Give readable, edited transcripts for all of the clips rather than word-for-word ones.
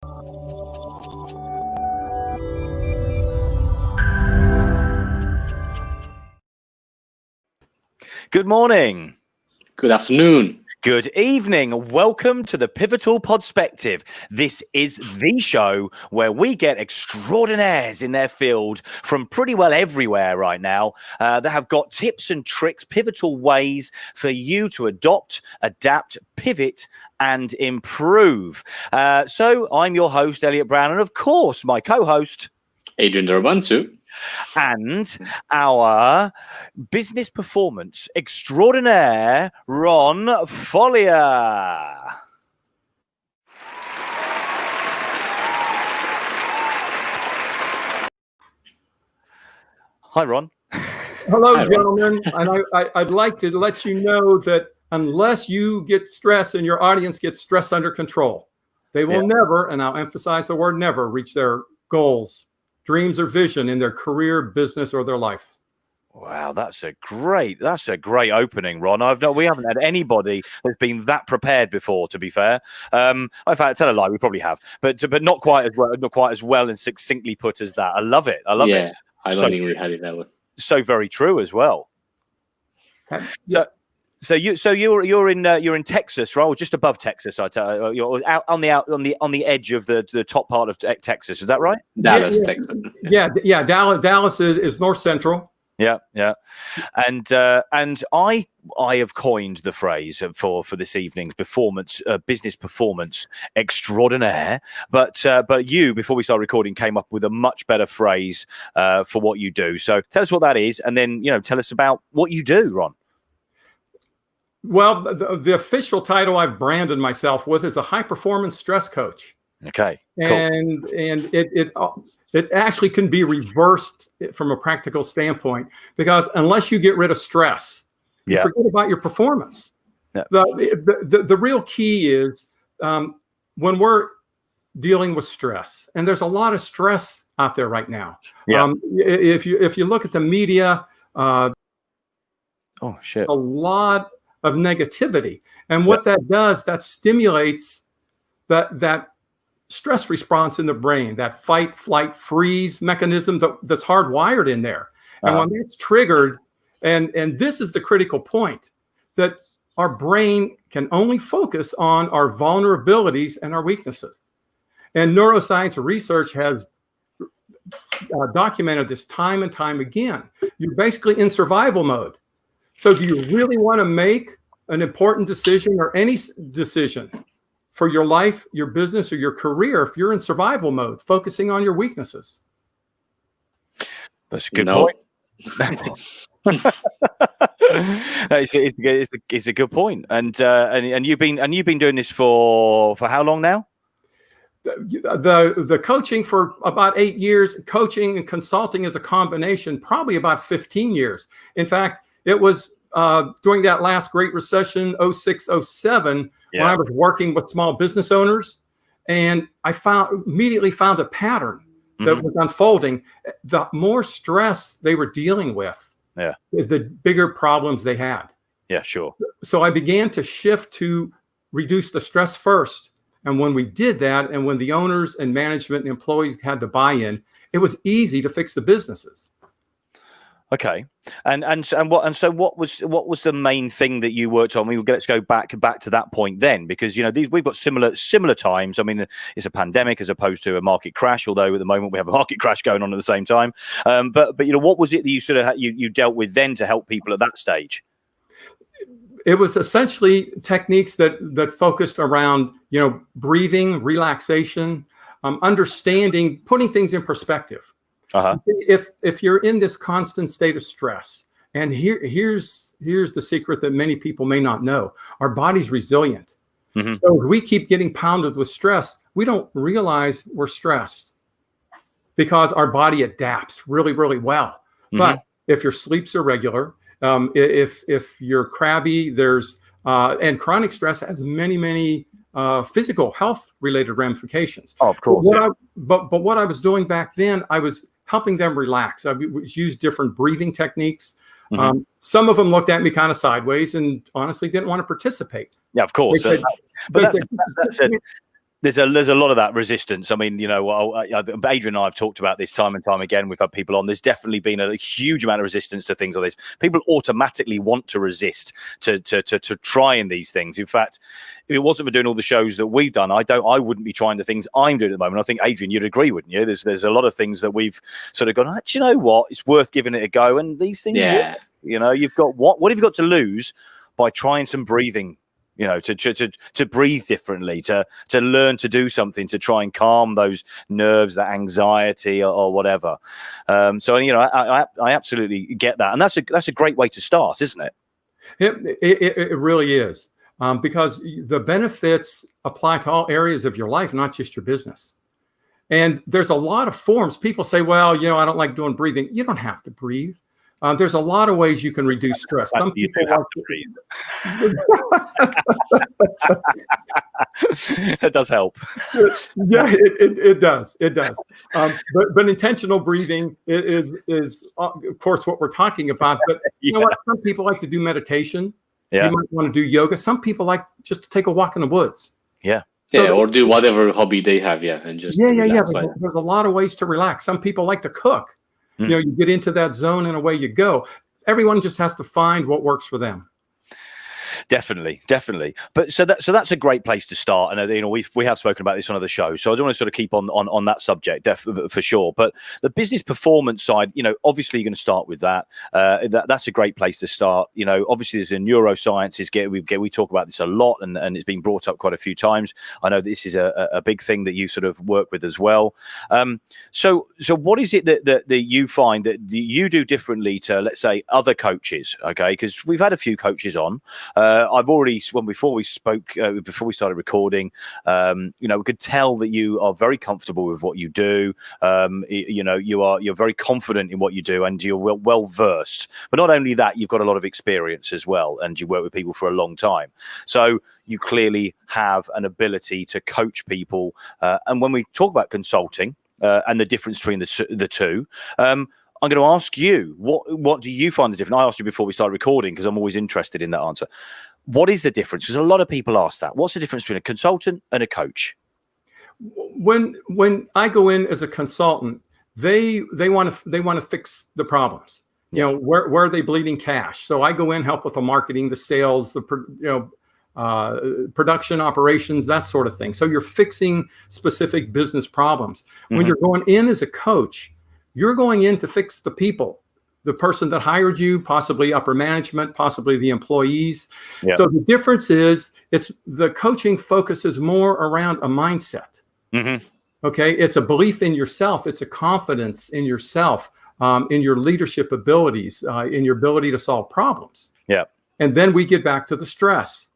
Good morning. Good afternoon. Good evening. Welcome to the Pivotal Podspective. This is the show where we get extraordinaires in their field from pretty well everywhere right now that have got tips and tricks, pivotal ways for you to adopt, adapt, pivot, and improve. So I'm your host, Elliot Brown, and of course, my co-host, Adrian Darbansu. And our business performance extraordinaire, Ron Foglia. Hi, Ron. Hello, gentlemen. And I'd like to let you know that unless you get stress and your audience gets stress under control, they will never, and I'll emphasize the word never, reach their goals, dreams, or vision in their career, business, or their life. Wow, that's a great opening, Ron. We haven't had anybody that's been that prepared before, to be fair. In fact, tell a lie, we probably have, but not quite as well and succinctly put as that. I love it. I love it. Yeah, I don't think we had it that way. So very true as well. So you're in Texas, right? Or just above Texas? You're out on the edge of the top part of Texas. Is that right? Dallas, Texas. Yeah. Dallas is north central. Yeah. And I have coined the phrase for this evening's business performance extraordinaire. But you, before we started recording, came up with a much better phrase for what you do. So tell us what that is, and then tell us about what you do, Ron. Well, the official title I've branded myself with is a high performance stress coach. Okay, cool. And it actually can be reversed from a practical standpoint, because unless you get rid of stress, you forget about your performance. Yeah. The real key is when we're dealing with stress, and there's a lot of stress out there right now. Yeah. If you look at the media, a lot of negativity, and what that does, that stimulates that stress response in the brain, that fight, flight, freeze mechanism that's hardwired in there. And when that's triggered, and this is the critical point, that our brain can only focus on our vulnerabilities and our weaknesses. And neuroscience research has documented this time and time again. You're basically in survival mode. So do you really want to make an important decision, or any decision for your life, your business, or your career, if you're in survival mode, focusing on your weaknesses? That's a good point. It's a good point. And you've been doing this for how long now? The coaching for about 8 years. Coaching and consulting as a combination, probably about 15 years. In fact, it was during that last Great Recession, 06, 07, when I was working with small business owners, and I immediately found a pattern that was unfolding. The more stress they were dealing with, the bigger problems they had. Yeah, sure. So I began to shift to reduce the stress first. And when we did that, and when the owners and management and employees had the buy-in, it was easy to fix the businesses. Okay, so what was the main thing that you worked on? Let's go back to that point then, because we've got similar times. I mean, it's a pandemic as opposed to a market crash, although at the moment we have a market crash going on at the same time. But what was it that you sort of you dealt with then to help people at that stage? It was essentially techniques that focused around breathing, relaxation, understanding, putting things in perspective. If you're in this constant state of stress, and here's the secret that many people may not know: our body's resilient. So if we keep getting pounded with stress, we don't realize we're stressed, because our body adapts really, really well. But if your sleep's irregular, if you're crabby, and chronic stress has many physical health related ramifications. Oh, of course. But what I was doing back then, I was helping them relax. I used different breathing techniques. Some of them looked at me kind of sideways and honestly didn't want to participate. Yeah, of course. There's a lot of that resistance. I mean, Adrian and I have talked about this time and time again. We've had people on. There's definitely been a huge amount of resistance to things like this. People automatically want to resist to trying these things. In fact, if it wasn't for doing all the shows that we've done, I wouldn't be trying the things I'm doing at the moment. I think, Adrian, you'd agree, wouldn't you? There's a lot of things that we've sort of gone, do you know what? It's worth giving it a go. And these things, work. You've got what have you got to lose by trying some breathing? To breathe differently, to learn to do something, to try and calm those nerves, that anxiety or whatever. I absolutely get that. And that's a great way to start, isn't it? It really is. Because the benefits apply to all areas of your life, not just your business. And there's a lot of forms. People say, well, I don't like doing breathing. You don't have to breathe. There's a lot of ways you can reduce stress. Some people have to breathe. That does help. Yeah, it does. It does. But intentional breathing is of course what we're talking about. But you know what? Some people like to do meditation. Yeah. You might want to do yoga. Some people like just to take a walk in the woods. Yeah. Or do whatever hobby they have. Yeah, and just There's a lot of ways to relax. Some people like to cook. You get into that zone and away you go. Everyone just has to find what works for them. Definitely. But so that's a great place to start. And we have spoken about this on other shows, so I don't want to sort of keep on that subject for sure. But the business performance side, obviously you're going to start with that. That's a great place to start. Obviously there's the neurosciences. We talk about this a lot, and it's been brought up quite a few times. I know this is a big thing that you sort of work with as well. So what is it that you find that you do differently to, let's say, other coaches? Okay, because we've had a few coaches on. I've already, before we spoke, before we started recording, we could tell that you are very comfortable with what you do. You're very confident in what you do, and you're well versed. But not only that, you've got a lot of experience as well, and you work with people for a long time. So you clearly have an ability to coach people. And when we talk about consulting and the difference between the two. I'm going to ask you, what do you find the difference? I asked you before we started recording because I'm always interested in that answer. What is the difference? Because a lot of people ask that. What's the difference between a consultant and a coach? When I go in as a consultant, they want to fix the problems. Where are they bleeding cash? So I go in, help with the marketing, the sales, the production operations, that sort of thing. So you're fixing specific business problems. When you're going in as a coach, you're going in to fix the people, the person that hired you, possibly upper management, possibly the employees. Yeah. So the difference is the coaching focuses more around a mindset. Okay. It's a belief in yourself. It's a confidence in yourself, in your leadership abilities, in your ability to solve problems. Yeah. And then we get back to the stress,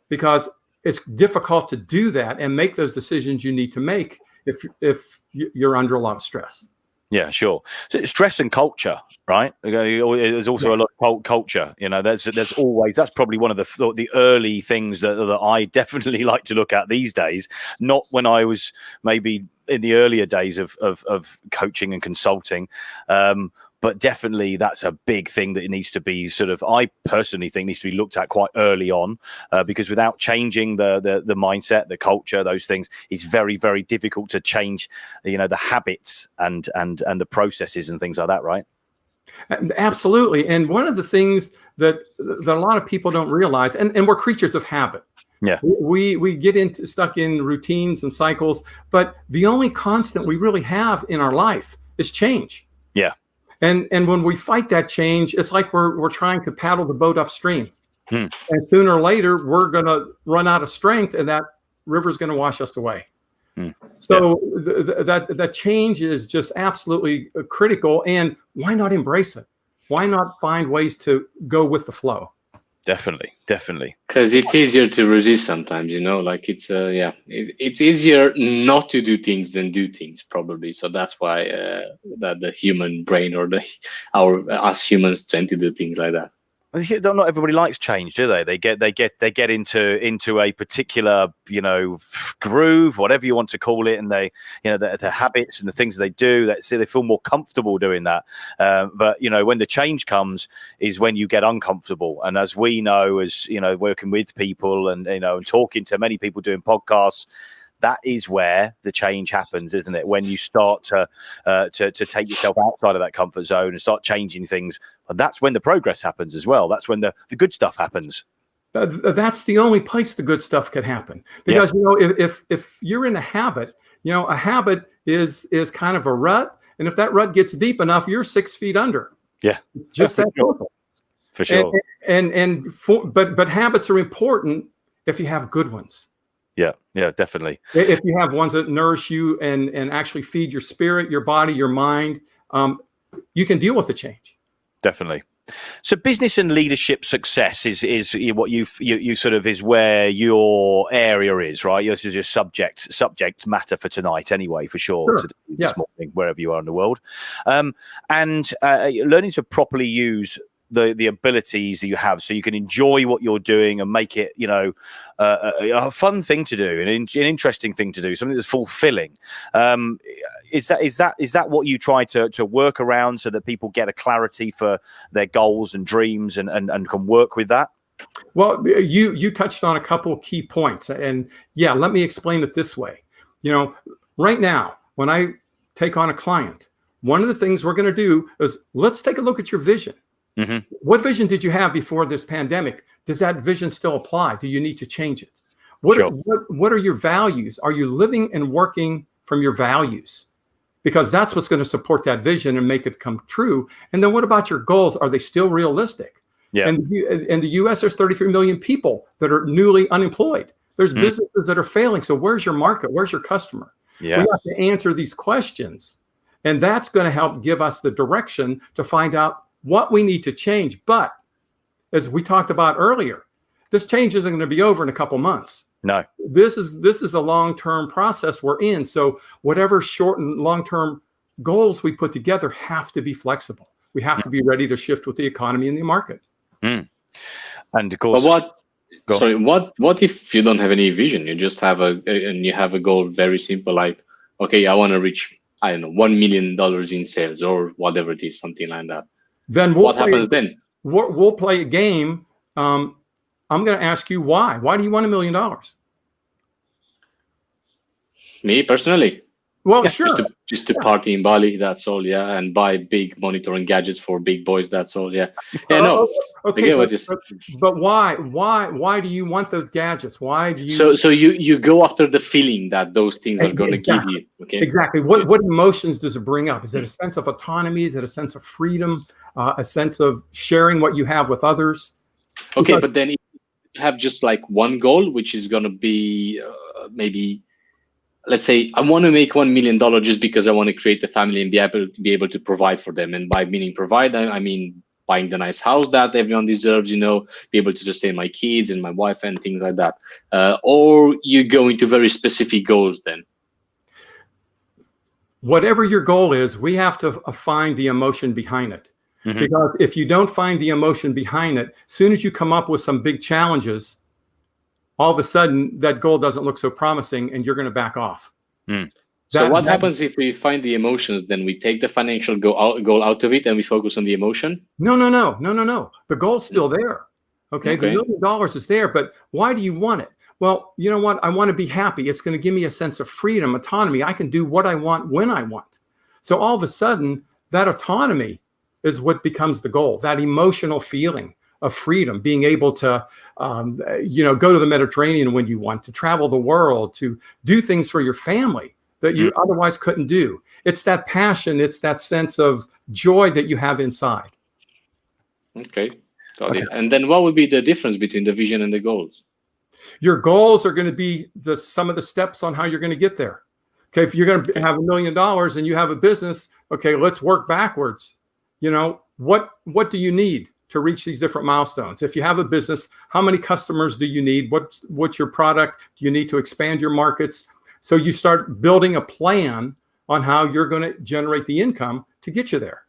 because it's difficult to do that and make those decisions you need to make if you're under a lot of stress. Yeah, sure. So stress and culture, right? There's also a lot of culture. That's probably one of the early things that I definitely like to look at these days. Not when I was maybe in the earlier days of coaching and consulting. But definitely that's a big thing that it needs to be I personally think needs to be looked at quite early on, because without changing the mindset, the culture, those things, it's very, very difficult to change, the habits and the processes and things like that, right? Absolutely. And one of the things that a lot of people don't realize, and we're creatures of habit. Yeah, we get stuck in routines and cycles, but the only constant we really have in our life is change. Yeah. And when we fight that change, it's like we're trying to paddle the boat upstream. And sooner or later, we're going to run out of strength, and that river's going to wash us away. So that change is just absolutely critical. And why not embrace it? Why not find ways to go with the flow? Definitely. Because it's easier to resist sometimes, it's easier not to do things than do things, probably. So that's why that the human brain or us humans tend to do things like that. Not everybody likes change, do they? They get into a particular groove, whatever you want to call it, and they the habits and the things they do. They feel more comfortable doing that. But when the change comes is when you get uncomfortable. And as we know, as working with people and and talking to many people doing podcasts, that is where the change happens, isn't it? When you start to take yourself outside of that comfort zone and start changing things, and that's when the progress happens as well. That's when the good stuff happens. That's the only place the good stuff can happen, because if you're in a habit, a habit is kind of a rut, and if that rut gets deep enough, you're 6 feet under. Yeah, just that simple. For sure. But habits are important if you have good ones. Yeah, definitely. If you have ones that nourish you and actually feed your spirit, your body, your mind, you can deal with the change. Definitely. So business and leadership success is what you sort of is where your area is, right? This is your subject matter for tonight anyway, for sure. Sure. This morning, wherever you are in the world. And learning to properly use the abilities that you have, so you can enjoy what you're doing and make it, a fun thing to do, an interesting thing to do, something that's fulfilling. Is that what you try to work around, so that people get a clarity for their goals and dreams and can work with that? Well, you touched on a couple of key points, and let me explain it this way. Right now, when I take on a client, one of the things we're going to do is, let's take a look at your vision. Mm-hmm. What vision did you have before this pandemic? Does that vision still apply? Do you need to change it? What are your values? Are you living and working from your values? Because that's what's going to support that vision and make it come true. And then what about your goals? Are they still realistic? Yeah. And in the US, there's 33 million people that are newly unemployed. There's businesses that are failing. So where's your market? Where's your customer? Yeah. We have to answer these questions. And that's going to help give us the direction to find out what we need to change. But as we talked about earlier, this change isn't going to be over in a couple months. No, this is a long-term process we're in. So whatever short and long-term goals we put together have to be flexible. We have to be ready to shift with the economy and the market. And of course, but what if you don't have any vision? You just have a goal very simple, like, okay, I want to reach, I don't know, $1 million in sales or whatever it is, something like that. Then what happens then? We'll play a game. I'm going to ask you why. Why do you want $1 million? Me personally? Well, sure. Just to party in Bali, that's all, yeah, and buy big monitoring gadgets for big boys, that's all, yeah. Yeah, no. Okay, but why? Why do you want those gadgets? Why do you? So you go after the feeling that those things are going to give you. Okay. Exactly. What emotions does it bring up? Is it a sense of autonomy? Is it a sense of freedom? A sense of sharing what you have with others? Okay, but then if you have just like one goal, which is going to be maybe, let's say, I want to make $1 million just because I want to create a family and be able to provide for them. And by meaning provide, I mean buying the nice house that everyone deserves, be able to sustain my kids and my wife and things like that. Or you go into very specific goals then. Whatever your goal is, we have to find the emotion behind it. Mm-hmm. Because if you don't find the emotion behind it, as soon as you come up with some big challenges, all of a sudden that goal doesn't look so promising and you're going to back off. So what happens if we find the emotions? Then we take the financial goal out of it and we focus on the emotion? No. The goal's still there. Okay. The $1 million is there, but why do you want it? Well, you know what? I want to be happy. It's going to give me a sense of freedom, autonomy. I can do what I want when I want. So all of a sudden that autonomy is what becomes the goal, that emotional feeling of freedom, being able to, go to the Mediterranean when you want, to travel the world, to do things for your family that you otherwise couldn't do. It's that passion. It's that sense of joy that you have inside. Okay, got it. And then what would be the difference between the vision and the goals? Your goals are going to be some of the steps on how you're going to get there. Okay, if you're going to have $1 million and you have a business, okay, let's work backwards. What do you need to reach these different milestones? If you have a business, how many customers do you need? What's your product? Do you need to expand your markets? So you start building a plan on how you're going to generate the income to get you there.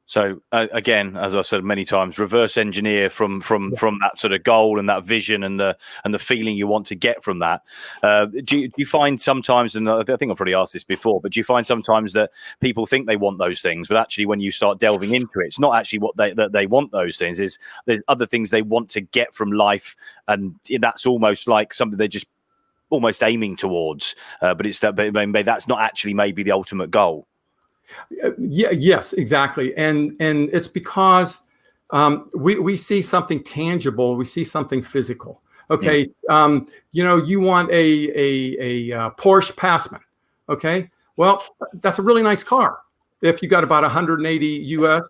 So again, as I've said many times, reverse engineer from that sort of goal and that vision and the feeling you want to get from that. Do you find sometimes, and I think I've probably asked this before, but do you find sometimes that people think they want those things, but actually when you start delving into it, it's not actually what they want those things. There's other things they want to get from life, and that's almost like something they're just almost aiming towards, but it's that. But that's not actually maybe the ultimate goal. Yes, exactly, and it's because we see something tangible, we see something physical. Okay, you want a Porsche Passman. Okay, well, that's a really nice car. If you got about 180 US,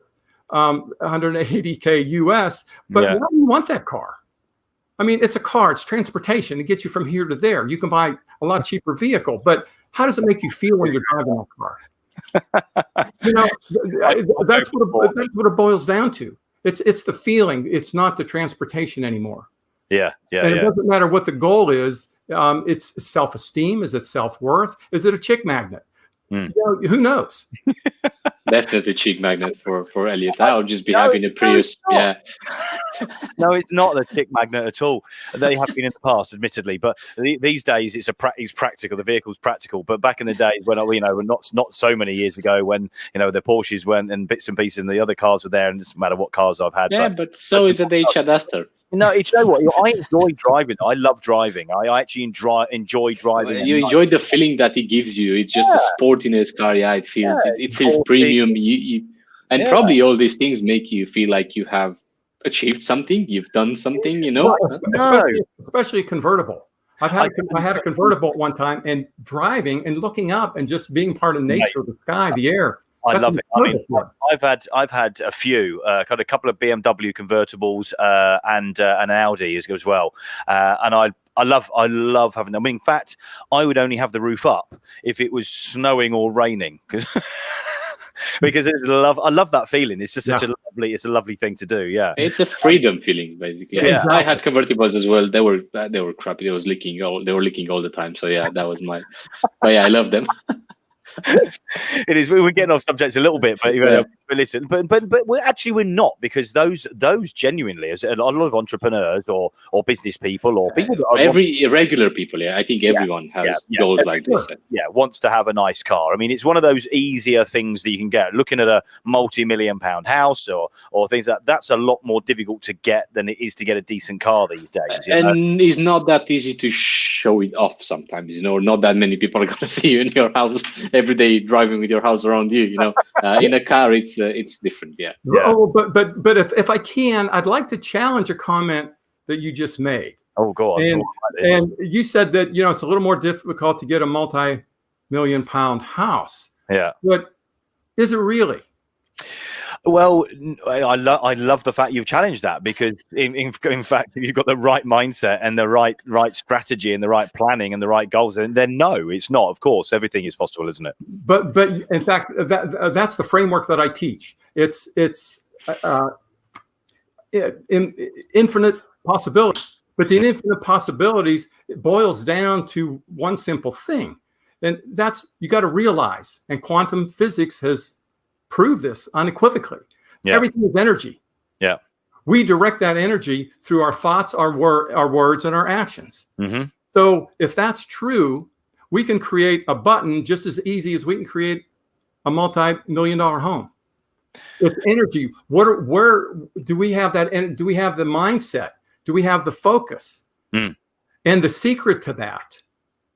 180K US, but why do you want that car? I mean, it's a car, it's transportation. It gets you from here to there. You can buy a lot cheaper vehicle, but how does it make you feel when you're driving that car? That's what it boils down to. It's the feeling. It's not the transportation anymore. And it doesn't matter what the goal is. It's self-esteem. Is it self-worth? Is it a chick magnet? Who knows? Definitely chick magnet for Elliot. I would just be happy in a Prius. No, it's not the chick magnet at all. They have been in the past, admittedly, but these days it's practical. The vehicle's practical. But back in the days when not so many years ago, when the Porsches went and bits and pieces, and the other cars were there, and it doesn't matter what cars I've had. But so is the HR Duster. No, you know what? I enjoy driving. I love driving. I actually enjoy driving. You enjoy the feeling that it gives you. It's just a sportiness car. Yeah, it feels premium. And probably all these things make you feel like you have achieved something. You've done something. Especially a convertible. I had a convertible at one time, and driving and looking up and just being part of nature, the sky, the air. I love it. I mean, I've had a few, got a couple of BMW convertibles and an Audi as well, and I love having them. I mean, in fact, I would only have the roof up if it was snowing or raining, because I love that feeling. It's just such a lovely thing to do. Yeah, it's a freedom feeling, basically. Yeah, I had convertibles as well. They were crappy. They were leaking all the time. So that was my. But I love them. It is. We're getting off subjects a little bit, but listen, but we're not, because those genuinely, as a lot of entrepreneurs or business people or people that regular people, I think everyone has goals like this. Wants to have a nice car. I mean, it's one of those easier things that you can get. Looking at a multi-million-pound house or things that's a lot more difficult to get than it is to get a decent car these days. And it's not that easy to show it off sometimes. Not that many people are going to see you in your house every day driving with your house around you. In a car it's different. Oh, but if I can, I'd like to challenge a comment that you just made. Oh, go on. And you said that it's a little more difficult to get a multi-million-pound house. But is it really? Well, I love the fact you've challenged that, because in fact, if you've got the right mindset and the right strategy and the right planning and the right goals, then no, it's not. Of course, everything is possible, isn't it? But in fact, that's the framework that I teach. It's infinite possibilities. But the infinite possibilities, it boils down to one simple thing, and that's you got to realize. And quantum physics has prove this unequivocally. Everything is energy. We direct that energy through our thoughts, our words, and our actions. So if that's true, we can create a button just as easy as we can create a multi-million-dollar home. It's energy. Where do we have that? And do we have the mindset? Do we have the focus? And the secret to that,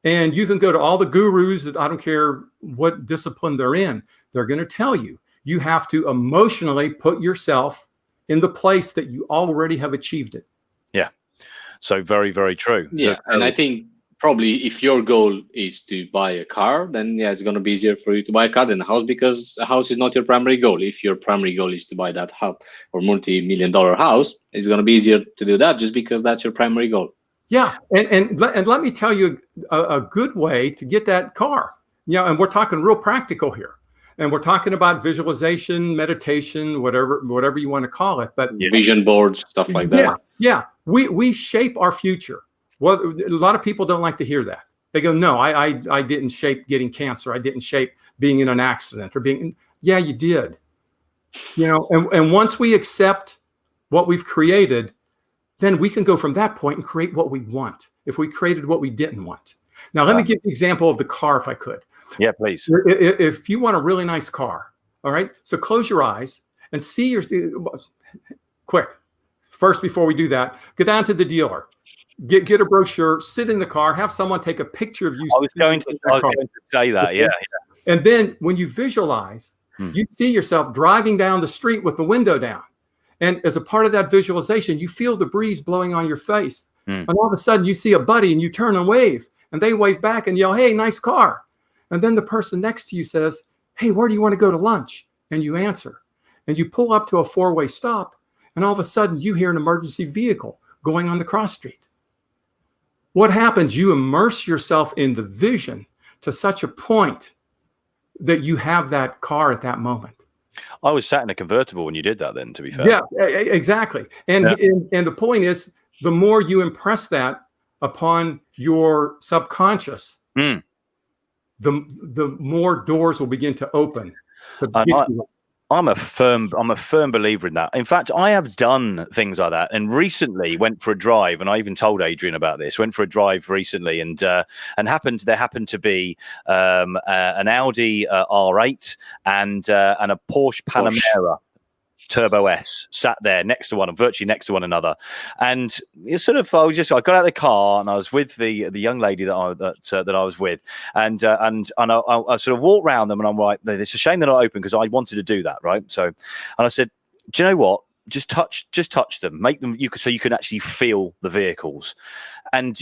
and you can go to all the gurus that I don't care what discipline they're in, they're going to tell you, you have to emotionally put yourself in the place that you already have achieved it. So very, very true. And I think probably if your goal is to buy a car, then it's going to be easier for you to buy a car than a house, because a house is not your primary goal. If your primary goal is to buy that house or multi-million-dollar house, it's going to be easier to do that just because that's your primary goal. And let me tell you a good way to get that car. And we're talking real practical here. And we're talking about visualization, meditation, whatever you want to call it. But vision boards, stuff like that. We shape our future. Well, a lot of people don't like to hear that. They go, no, I didn't shape getting cancer. I didn't shape being in an accident or being. Yeah, you did. And once we accept what we've created, then we can go from that point and create what we want. If we created what we didn't want. Now, let me give an example of the car, if I could. Yeah, please. If you want a really nice car, all right, so close your eyes and see quick. First, before we do that, go down to the dealer. get a brochure, sit in the car, have someone take a picture of you. I was going to say that, yeah. And then when you visualize, you see yourself driving down the street with the window down. And as a part of that visualization, you feel the breeze blowing on your face. And all of a sudden you see a buddy and you turn and wave, and they wave back and yell, "Hey, nice car." And then the person next to you says, "Hey, where do you want to go to lunch?" And you answer. And you pull up to a four-way stop, and all of a sudden you hear an emergency vehicle going on the cross street. What happens? You immerse yourself in the vision to such a point that you have that car at that moment. I was sat in a convertible when you did that then, to be fair. Yeah, exactly. And the point is, the more you impress that upon your subconscious, the more doors will begin to open. I'm a firm believer in that. In fact, I have done things like that, and recently went for a drive, and I even told Adrian about this. Went for a drive recently, and there happened to be an Audi R8 and a Porsche Panamera Turbo S sat there virtually next to one another, and it's sort of I got out of the car and I was with the young lady that I was with, and I sort of walked around them, and I'm like, it's a shame they're not open because I wanted to do that, right? So, and I said, do you know what? Just touch them, make them so you can actually feel the vehicles, and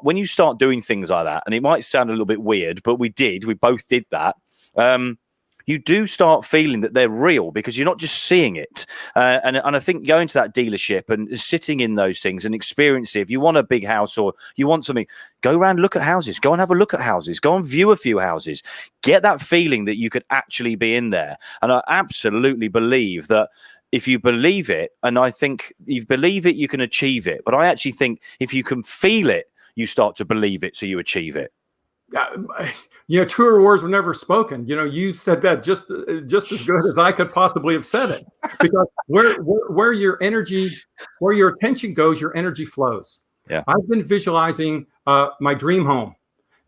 when you start doing things like that, and it might sound a little bit weird, but we both did that. You do start feeling that they're real because you're not just seeing it. And I think going to that dealership and sitting in those things and experience it. If you want a big house or you want something, go around, look at houses, go and have a look at houses, go and view a few houses, get that feeling that you could actually be in there. And I absolutely believe that if you believe it, and I think you believe it, you can achieve it. But I actually think if you can feel it, you start to believe it, so you achieve it. Truer words were never spoken. You said that just as good as I could possibly have said it. Because where your attention goes, your energy flows. Yeah. I've been visualizing my dream home,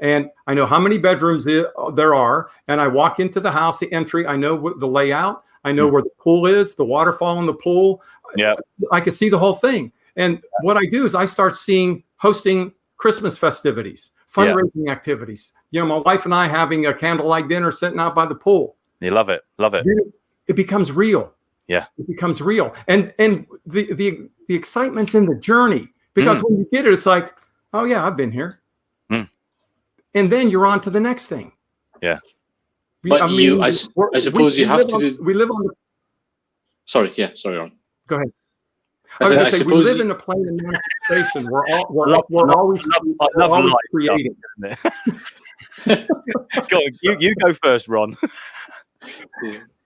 and I know how many bedrooms there are. And I walk into the house, the entry. I know what the layout. I know where the pool is, the waterfall in the pool. Yeah, I can see the whole thing. And what I do is I start hosting Christmas festivities, fundraising activities. My wife and I having a candlelight dinner sitting out by the pool. You love it. It becomes real. Yeah, it becomes real, and the excitement's in the journey, because when you get it, it's like, oh yeah, I've been here, and then you're on to the next thing. Yeah, but I suppose you have to do. We live on the. Sorry, Ron. Go ahead. I was going to say, we live in a plane of manifestation. We're always creating. Go on, you go first, Ron.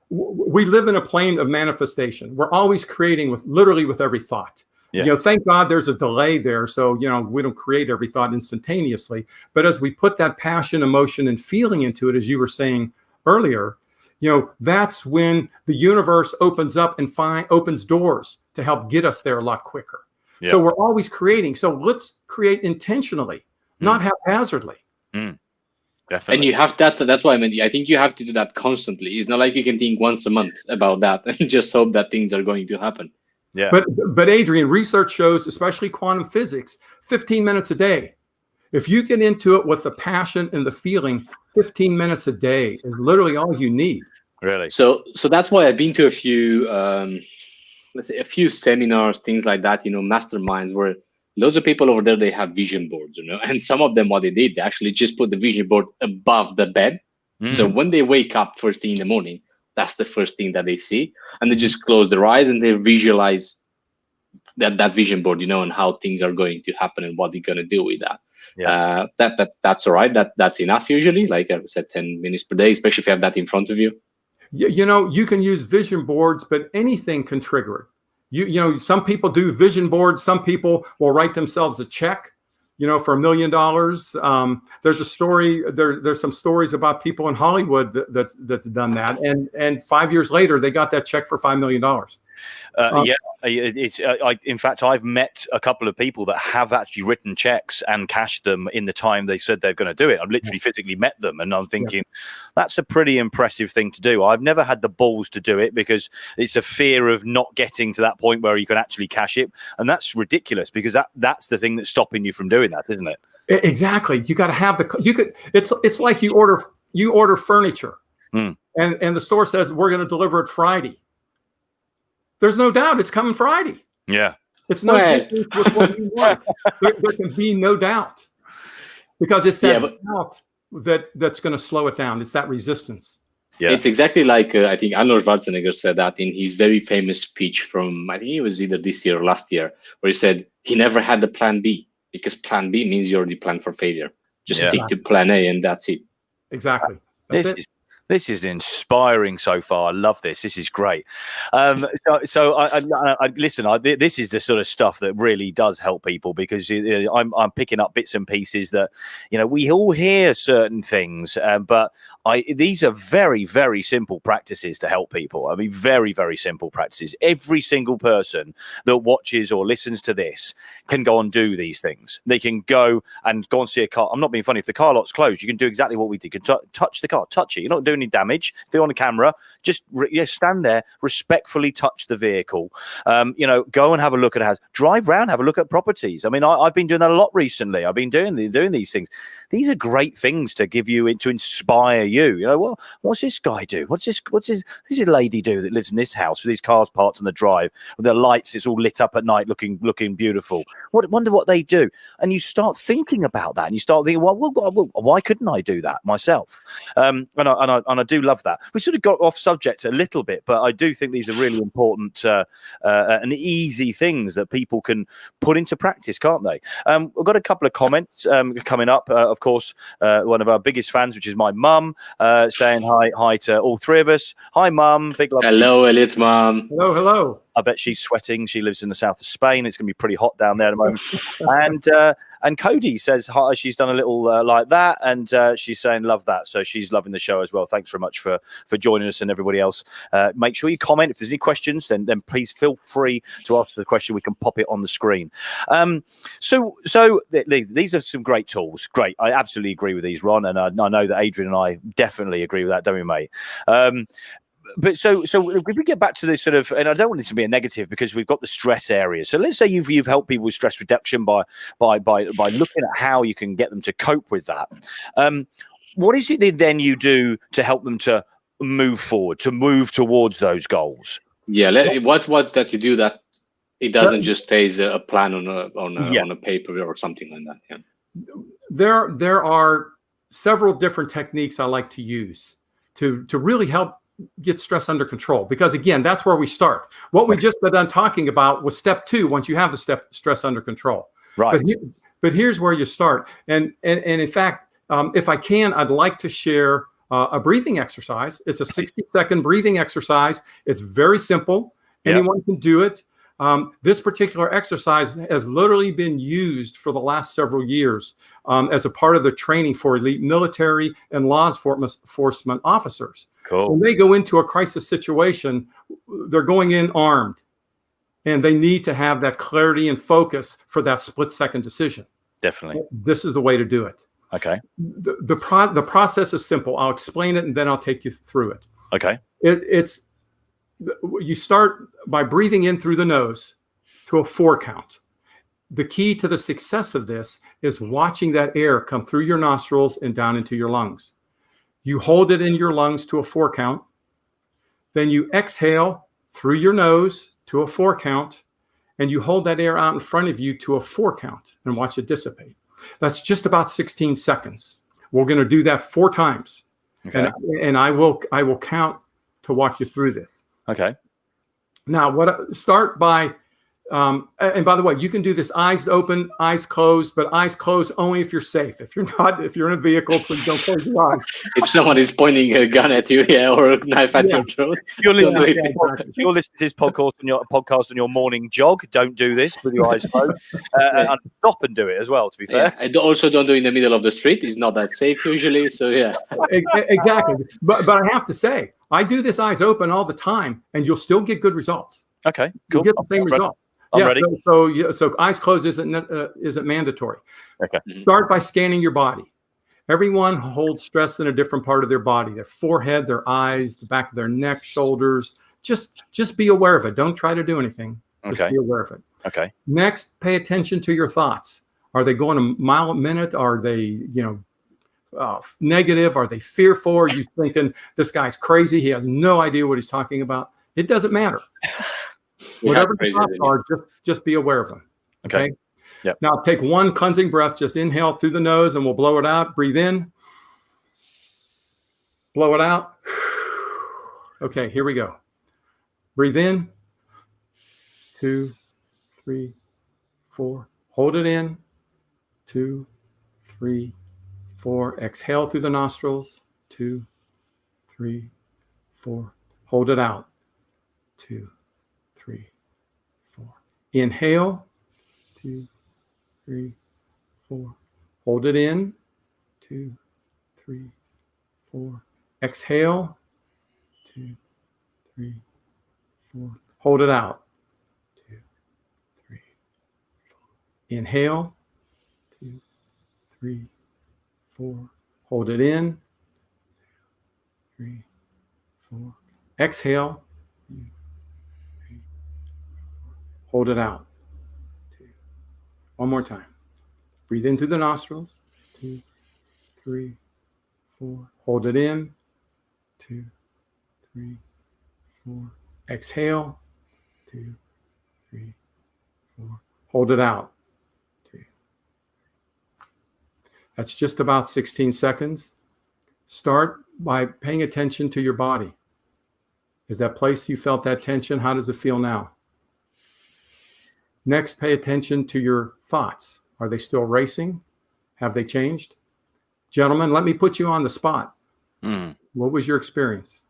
We live in a plane of manifestation. We're always creating literally with every thought. Yeah. Thank God there's a delay there, so we don't create every thought instantaneously. But as we put that passion, emotion, and feeling into it, as you were saying earlier, that's when the universe opens up and opens doors to help get us there a lot quicker. Yeah. So we're always creating. So let's create intentionally, not haphazardly. Definitely. And you have that. So that's why I think you have to do that constantly. It's not like you can think once a month about that and just hope that things are going to happen. Yeah. But Adrian, research shows, especially quantum physics, 15 minutes a day. If you get into it with the passion and the feeling, 15 minutes a day is literally all you need. Really? So that's why I've been to a few, let's say a few seminars, things like that, masterminds, where loads of people over there, they have vision boards, and some of them, what they did, they actually just put the vision board above the bed. So when they wake up first thing in the morning, that's the first thing that they see. And they just close their eyes and they visualize that vision board, and how things are going to happen and what they're going to do with that. Yeah. That's all right. That's enough usually. Like I said, 10 minutes per day, especially if you have that in front of you. You can use vision boards, but anything can trigger it. Some people do vision boards. Some people will write themselves a check, for $1 million. There's a story. There's some stories about people in Hollywood that's done that, and 5 years later they got that check for $5 million. In fact, I've met a couple of people that have actually written checks and cashed them in the time they said they're going to do it. I've literally physically met them, and I'm thinking that's a pretty impressive thing to do. I've never had the balls to do it because it's a fear of not getting to that point where you can actually cash it, and that's ridiculous because that's the thing that's stopping you from doing that, isn't it? Exactly. You got to have it's like you order furniture, and the store says we're going to deliver it Friday. There's no doubt it's coming Friday. Yeah. It's no difference with what you want. There can be no doubt because it's that doubt that's going to slow it down. It's that resistance. Yeah. It's exactly like I think Arnold Schwarzenegger said that in his very famous speech from, I think it was either this year or last year, where he said he never had the plan B because plan B means you already planned for failure. Just stick to plan A and that's it. Exactly. This is inspiring so far. I love this. This is great. So I listen. This is the sort of stuff that really does help people because I'm picking up bits and pieces that we all hear certain things, but these are very, very simple practices to help people. I mean, very, very simple practices. Every single person that watches or listens to this can go and do these things. They can go and see a car. I'm not being funny. If the car lot's closed, you can do exactly what we did. You can touch the car, touch it. You're not doing any damage. If they're on a camera, just stand there, respectfully touch the vehicle. Go and have a look at a house. Drive around, have a look at properties. I mean, I've been doing that a lot recently. I've been doing these things. These are great things to give you to inspire you. What's this guy do? What's this lady do that lives in this house with these cars parked on the drive with their lights? It's all lit up at night, looking beautiful. Wonder what they do. And you start thinking about that, and you start thinking, well, why couldn't I do that myself? And I do love that. We sort of got off subject a little bit, but I do think these are really important and easy things that people can put into practice, can't they? We've got a couple of comments coming up. Of course, one of our biggest fans, which is my mum, saying hi to all three of us. Hi, Mum. Big love. Hello, Elliot's mum. Hello. I bet she's sweating. She lives in the south of Spain. It's going to be pretty hot down there at the moment. And Cody says hi, she's done a little like that, and she's saying love that. So she's loving the show as well. Thanks very much for joining us, and everybody else. Make sure you comment if there's any questions. Then please feel free to ask the question. We can pop it on the screen. So these are some great tools. Great, I absolutely agree with these, Ron, and I know that Adrian and I definitely agree with that, don't we, mate? But so if we get back to this sort of, and I don't want this to be a negative because we've got the stress areas. So let's say you've helped people with stress reduction by looking at how you can get them to cope with that. What is it that then you do to help them to move forward, to move towards those goals? Yeah, what that you do that it doesn't just stay as a plan on a paper or something like that. Yeah. There are several different techniques I like to use to really help get stress under control, because again, that's where we start. What we just got done talking about was step 2 once you have the stress under control. Right. But here's where you start. And in fact, if I can, I'd like to share a breathing exercise. It's a 60-second breathing exercise. It's very simple. Anyone can do it. This particular exercise has literally been used for the last several years as a part of the training for elite military and law enforcement officers. Cool. When they go into a crisis situation, they're going in armed, and they need to have that clarity and focus for that split-second decision. Definitely. This is the way to do it. Okay. The process is simple. I'll explain it, and then I'll take you through it. Okay. You start by breathing in through the nose to a 4 count. The key to the success of this is watching that air come through your nostrils and down into your lungs. You hold it in your lungs to a 4 count. Then you exhale through your nose to a 4 count, and you hold that air out in front of you to a 4 count and watch it dissipate. That's just about 16 seconds. We're going to do that 4 times. Okay. And I will count to walk you through this. Okay. Now, start by, and by the way, you can do this eyes open, eyes closed, but eyes closed only if you're safe. If you're in a vehicle, please don't close your eyes. If someone is pointing a gun at you, or a knife at your throat, you're listening to this podcast on your morning jog. Don't do this with your eyes closed. And stop and do it as well. To be fair, I also don't do it in the middle of the street. It's not that safe usually. So yeah, exactly. But I have to say, I do this eyes open all the time, and you'll still get good results. Okay, cool. You get the same result. I'm ready. So eyes closed isn't mandatory. Okay. Start by scanning your body. Everyone holds stress in a different part of their body, their forehead, their eyes, the back of their neck, shoulders. Just be aware of it. Don't try to do anything. Just be aware of it. Okay. Next, pay attention to your thoughts. Are they going a mile a minute? Are they, negative? Are they fearful? Are you thinking this guy's crazy? He has no idea what he's talking about. It doesn't matter. Whatever the thoughts are, just be aware of them. Okay. Yep. Now take one cleansing breath. Just inhale through the nose, and we'll blow it out. Breathe in. Blow it out. Okay, here we go. Breathe in. 2, 3, 4. Hold it in. 2, 3, 4. Exhale through the nostrils. 2, 3, 4. Hold it out. 2, 3, 4. Inhale. 2, 3, 4. Hold it in. 2, 3, 4. Exhale. 2, 3, 4. Hold it out. 2, 3, 4. Inhale. 2, 3, 4. Hold it in. 2, 3, 4. Exhale. 2, 3, 4. Hold it out. 2. One more time. Breathe in through the nostrils. 2, 3, 4. Hold it in. 2, 3, 4. Exhale. 2, 3, 4. Hold it out. 2. That's just about 16 seconds. Start by paying attention to your body. Is that place you felt that tension? How does it feel now? Next, pay attention to your thoughts. Are they still racing? Have they changed? Gentlemen, let me put you on the spot. What was your experience?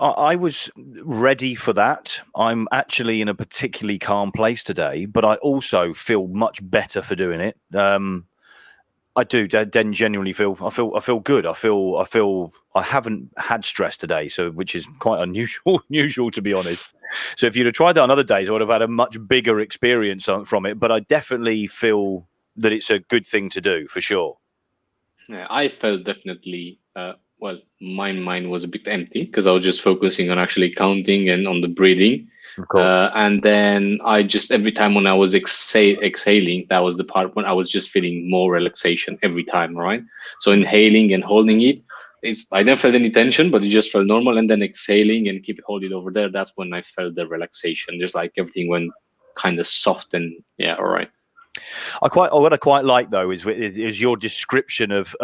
I was ready for that. I'm actually in a particularly calm place today, but I also feel much better for doing it. I do then genuinely feel good. I feel I haven't had stress today, which is quite unusual to be honest. So if you'd have tried that on other days, I would have had a much bigger experience from it. But I definitely feel that it's a good thing to do for sure. Yeah, I felt definitely. Well, my mind was a bit empty because I was just focusing on actually counting and on the breathing. Of course. And then I just, every time when I was exhaling, that was the part when I was just feeling more relaxation every time, right? So inhaling and holding it, I never felt any tension, but it just felt normal. And then exhaling and hold it over there. That's when I felt the relaxation, just like everything went kind of soft and yeah, all right. What I quite like though is your description of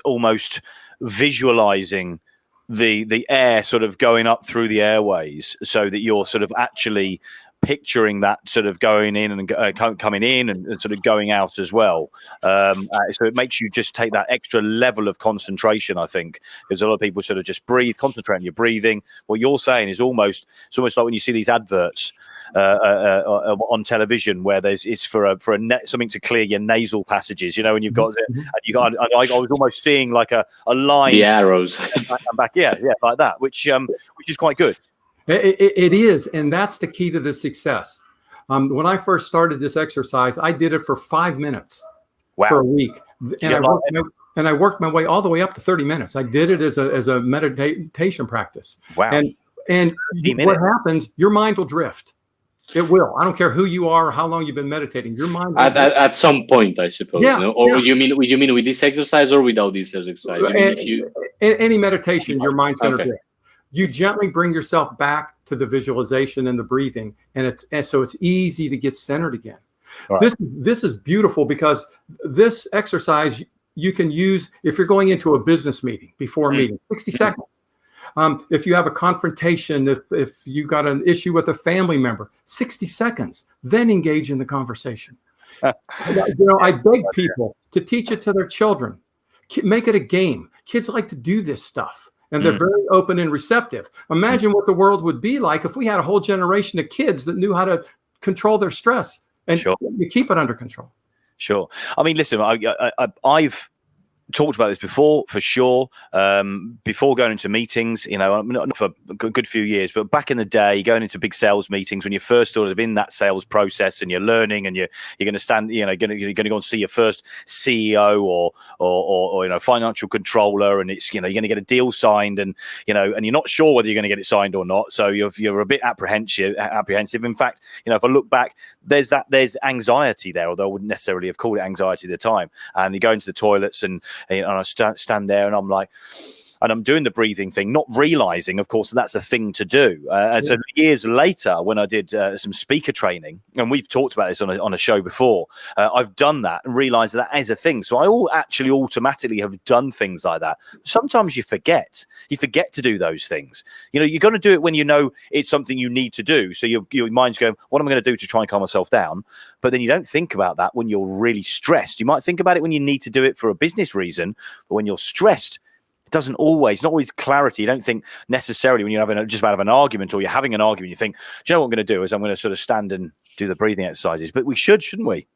almost visualizing the air sort of going up through the airways, so that you're sort of actually picturing that sort of going in and coming in and sort of going out as well. So it makes you just take that extra level of concentration, I think, because a lot of people sort of just breathe, concentrate on your breathing. What you're saying is almost like when you see these adverts on television where it's for something to clear your nasal passages, and you've got I was almost seeing like a line, the arrows and back, yeah, like that, which is quite good. It is, and that's the key to the success. When I first started this exercise, I did it for 5 minutes for a week, and I worked my way all the way up to 30 minutes. I did it as a meditation practice. Wow! And what happens? Your mind will drift. It will. I don't care who you are or how long you've been meditating. Your mind will at some point, I suppose. Yeah, no? Or yeah. you mean with this exercise or without this exercise? Any meditation, your mind's going to Okay. drift. You gently bring yourself back to the visualization and the breathing, and so it's easy to get centered again. Right. This is beautiful because this exercise you can use if you're going into a business meeting before a meeting. 60 seconds. If you have a confrontation, if you got an issue with a family member, 60 seconds, then engage in the conversation. I beg people to teach it to their children. Make it a game. Kids like to do this stuff, and they're very open and receptive. Imagine what the world would be like if we had a whole generation of kids that knew how to control their stress and keep it under control. Sure. I mean, listen, I've talked about this before, for sure. Before going into meetings, not for a good few years, but back in the day, going into big sales meetings when you're first sort of in that sales process and you're learning and you're going to stand, you're going to go and see your first CEO or financial controller, and it's you're going to get a deal signed, and and you're not sure whether you're going to get it signed or not, so you're a bit apprehensive. In fact, if I look back, there's anxiety there, although I wouldn't necessarily have called it anxiety at the time. And you go into the toilets and I stand there and I'm like, and I'm doing the breathing thing, not realizing, of course, that's a thing to do. And so years later, when I did some speaker training, and we've talked about this on a show before, I've done that and realized that is a thing. So I actually automatically have done things like that. Sometimes you forget to do those things. You're going to do it when you know it's something you need to do. So your mind's going, what am I going to do to try and calm myself down? But then you don't think about that when you're really stressed. You might think about it when you need to do it for a business reason, but when you're stressed, not always clarity. You don't think necessarily when you're having just about an argument or you're having an argument, you think, do you know what I'm going to do is I'm going to sort of stand and do the breathing exercises. But we shouldn't we?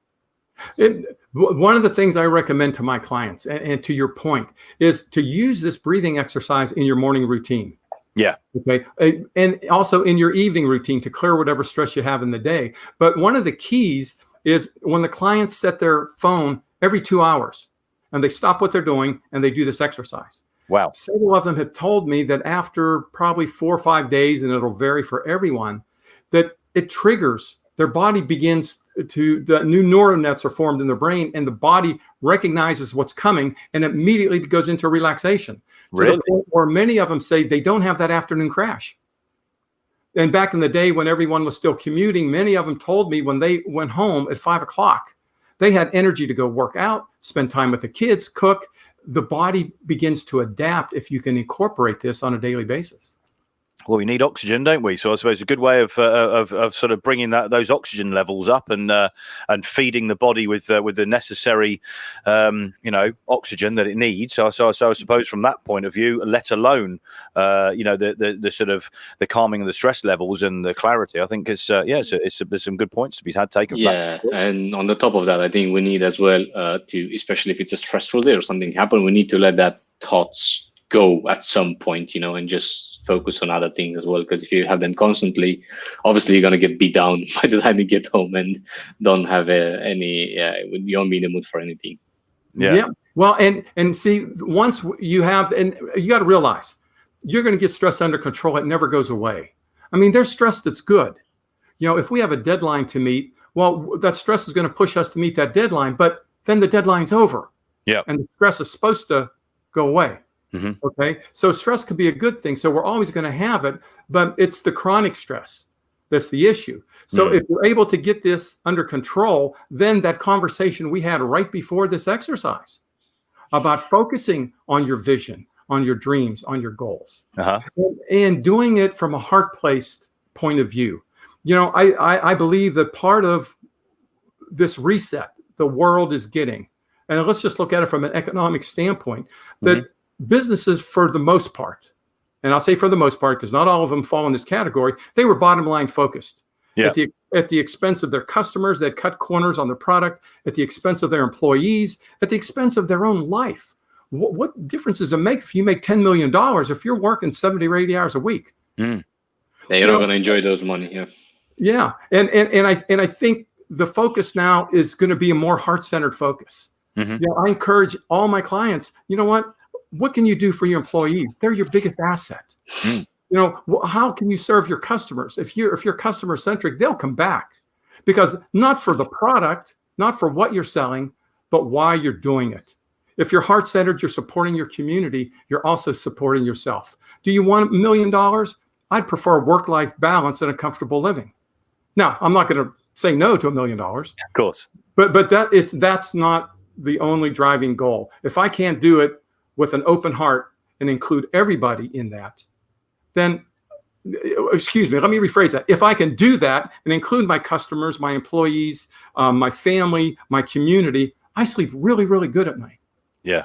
One of the things I recommend to my clients, and to your point, is to use this breathing exercise in your morning routine. Yeah. Okay. And also in your evening routine to clear whatever stress you have in the day. But one of the keys is when the clients set their phone every 2 hours and they stop what they're doing and they do this exercise. Wow. Several of them have told me that after probably 4 or 5 days, and it'll vary for everyone, that it triggers, their body begins the new neural nets are formed in their brain, and the body recognizes what's coming and immediately goes into relaxation. Really? To the point where many of them say they don't have that afternoon crash. And back in the day when everyone was still commuting, many of them told me when they went home at 5 o'clock, they had energy to go work out, spend time with the kids, cook. The body begins to adapt if you can incorporate this on a daily basis. Well, we need oxygen, don't we? So I suppose a good way of sort of bringing those oxygen levels up and feeding the body with the necessary oxygen that it needs. So I suppose from that point of view, let alone the sort of the calming of the stress levels and the clarity, I think there's some good points to be taken. Yeah, and on the top of that, I think we need as well especially if it's a stressful day or something happen, we need to let that thoughts go at some point, and just focus on other things as well. Because if you have them constantly, obviously you're going to get beat down by the time you get home and don't have you won't be in the mood for anything. Yeah. Well, and see, once you have, and you got to realize, you're going to get stress under control. It never goes away. I mean, there's stress that's good. If we have a deadline to meet, well, that stress is going to push us to meet that deadline, but then the deadline's over. Yeah. And the stress is supposed to go away. Mm-hmm. Okay. So stress could be a good thing. So we're always going to have it, but it's the chronic stress that's the issue. So if we're able to get this under control, then that conversation we had right before this exercise about focusing on your vision, on your dreams, on your goals, and doing it from a heart-placed point of view. I believe that part of this reset the world is getting, and let's just look at it from an economic standpoint, that businesses, for the most part, and I'll say for the most part because not all of them fall in this category, they were bottom line focused. Yeah. At the expense of their customers, that cut corners on their product, at the expense of their employees, at the expense of their own life. What difference does it make if you make $10 million if you're working 70 or 80 hours a week? Yeah, you're not going to enjoy those money. Yeah, and I think the focus now is going to be a more heart-centered focus. I encourage all my clients. You know what can you do for your employees? They're your biggest asset. How can you serve your customers? If you're customer centric, they'll come back, because not for the product, not for what you're selling, but why you're doing it. If you're heart centered, you're supporting your community. You're also supporting yourself. Do you want $1 million? I'd prefer work-life balance and a comfortable living. Now, I'm not going to say no to $1 million. Of course, but that's not the only driving goal. If I can't do it with an open heart and include everybody in that, then, excuse me, let me rephrase that. If I can do that and include my customers, my employees, my family, my community, I sleep really, really good at night. Yeah.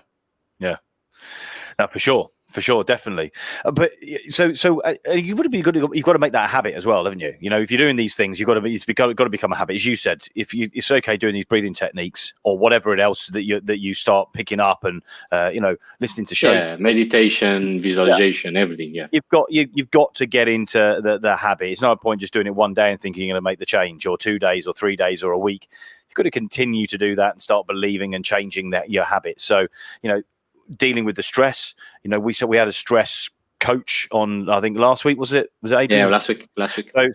No, for sure. For sure, definitely. But you've got to be good. You've got to make that a habit as well, haven't you? You know, if you're doing these things, got to become a habit. As you said, it's okay doing these breathing techniques or whatever else that you start picking up and listening to shows. Yeah, meditation, visualization, everything. Yeah, you've got to get into the habit. It's not a point just doing it one day and thinking you're going to make the change, or 2 days, or 3 days, or a week. You've got to continue to do that and start believing and changing your habits. So dealing with the stress. We had a stress coach on, I think last week, was it Adrian? Yeah, last week.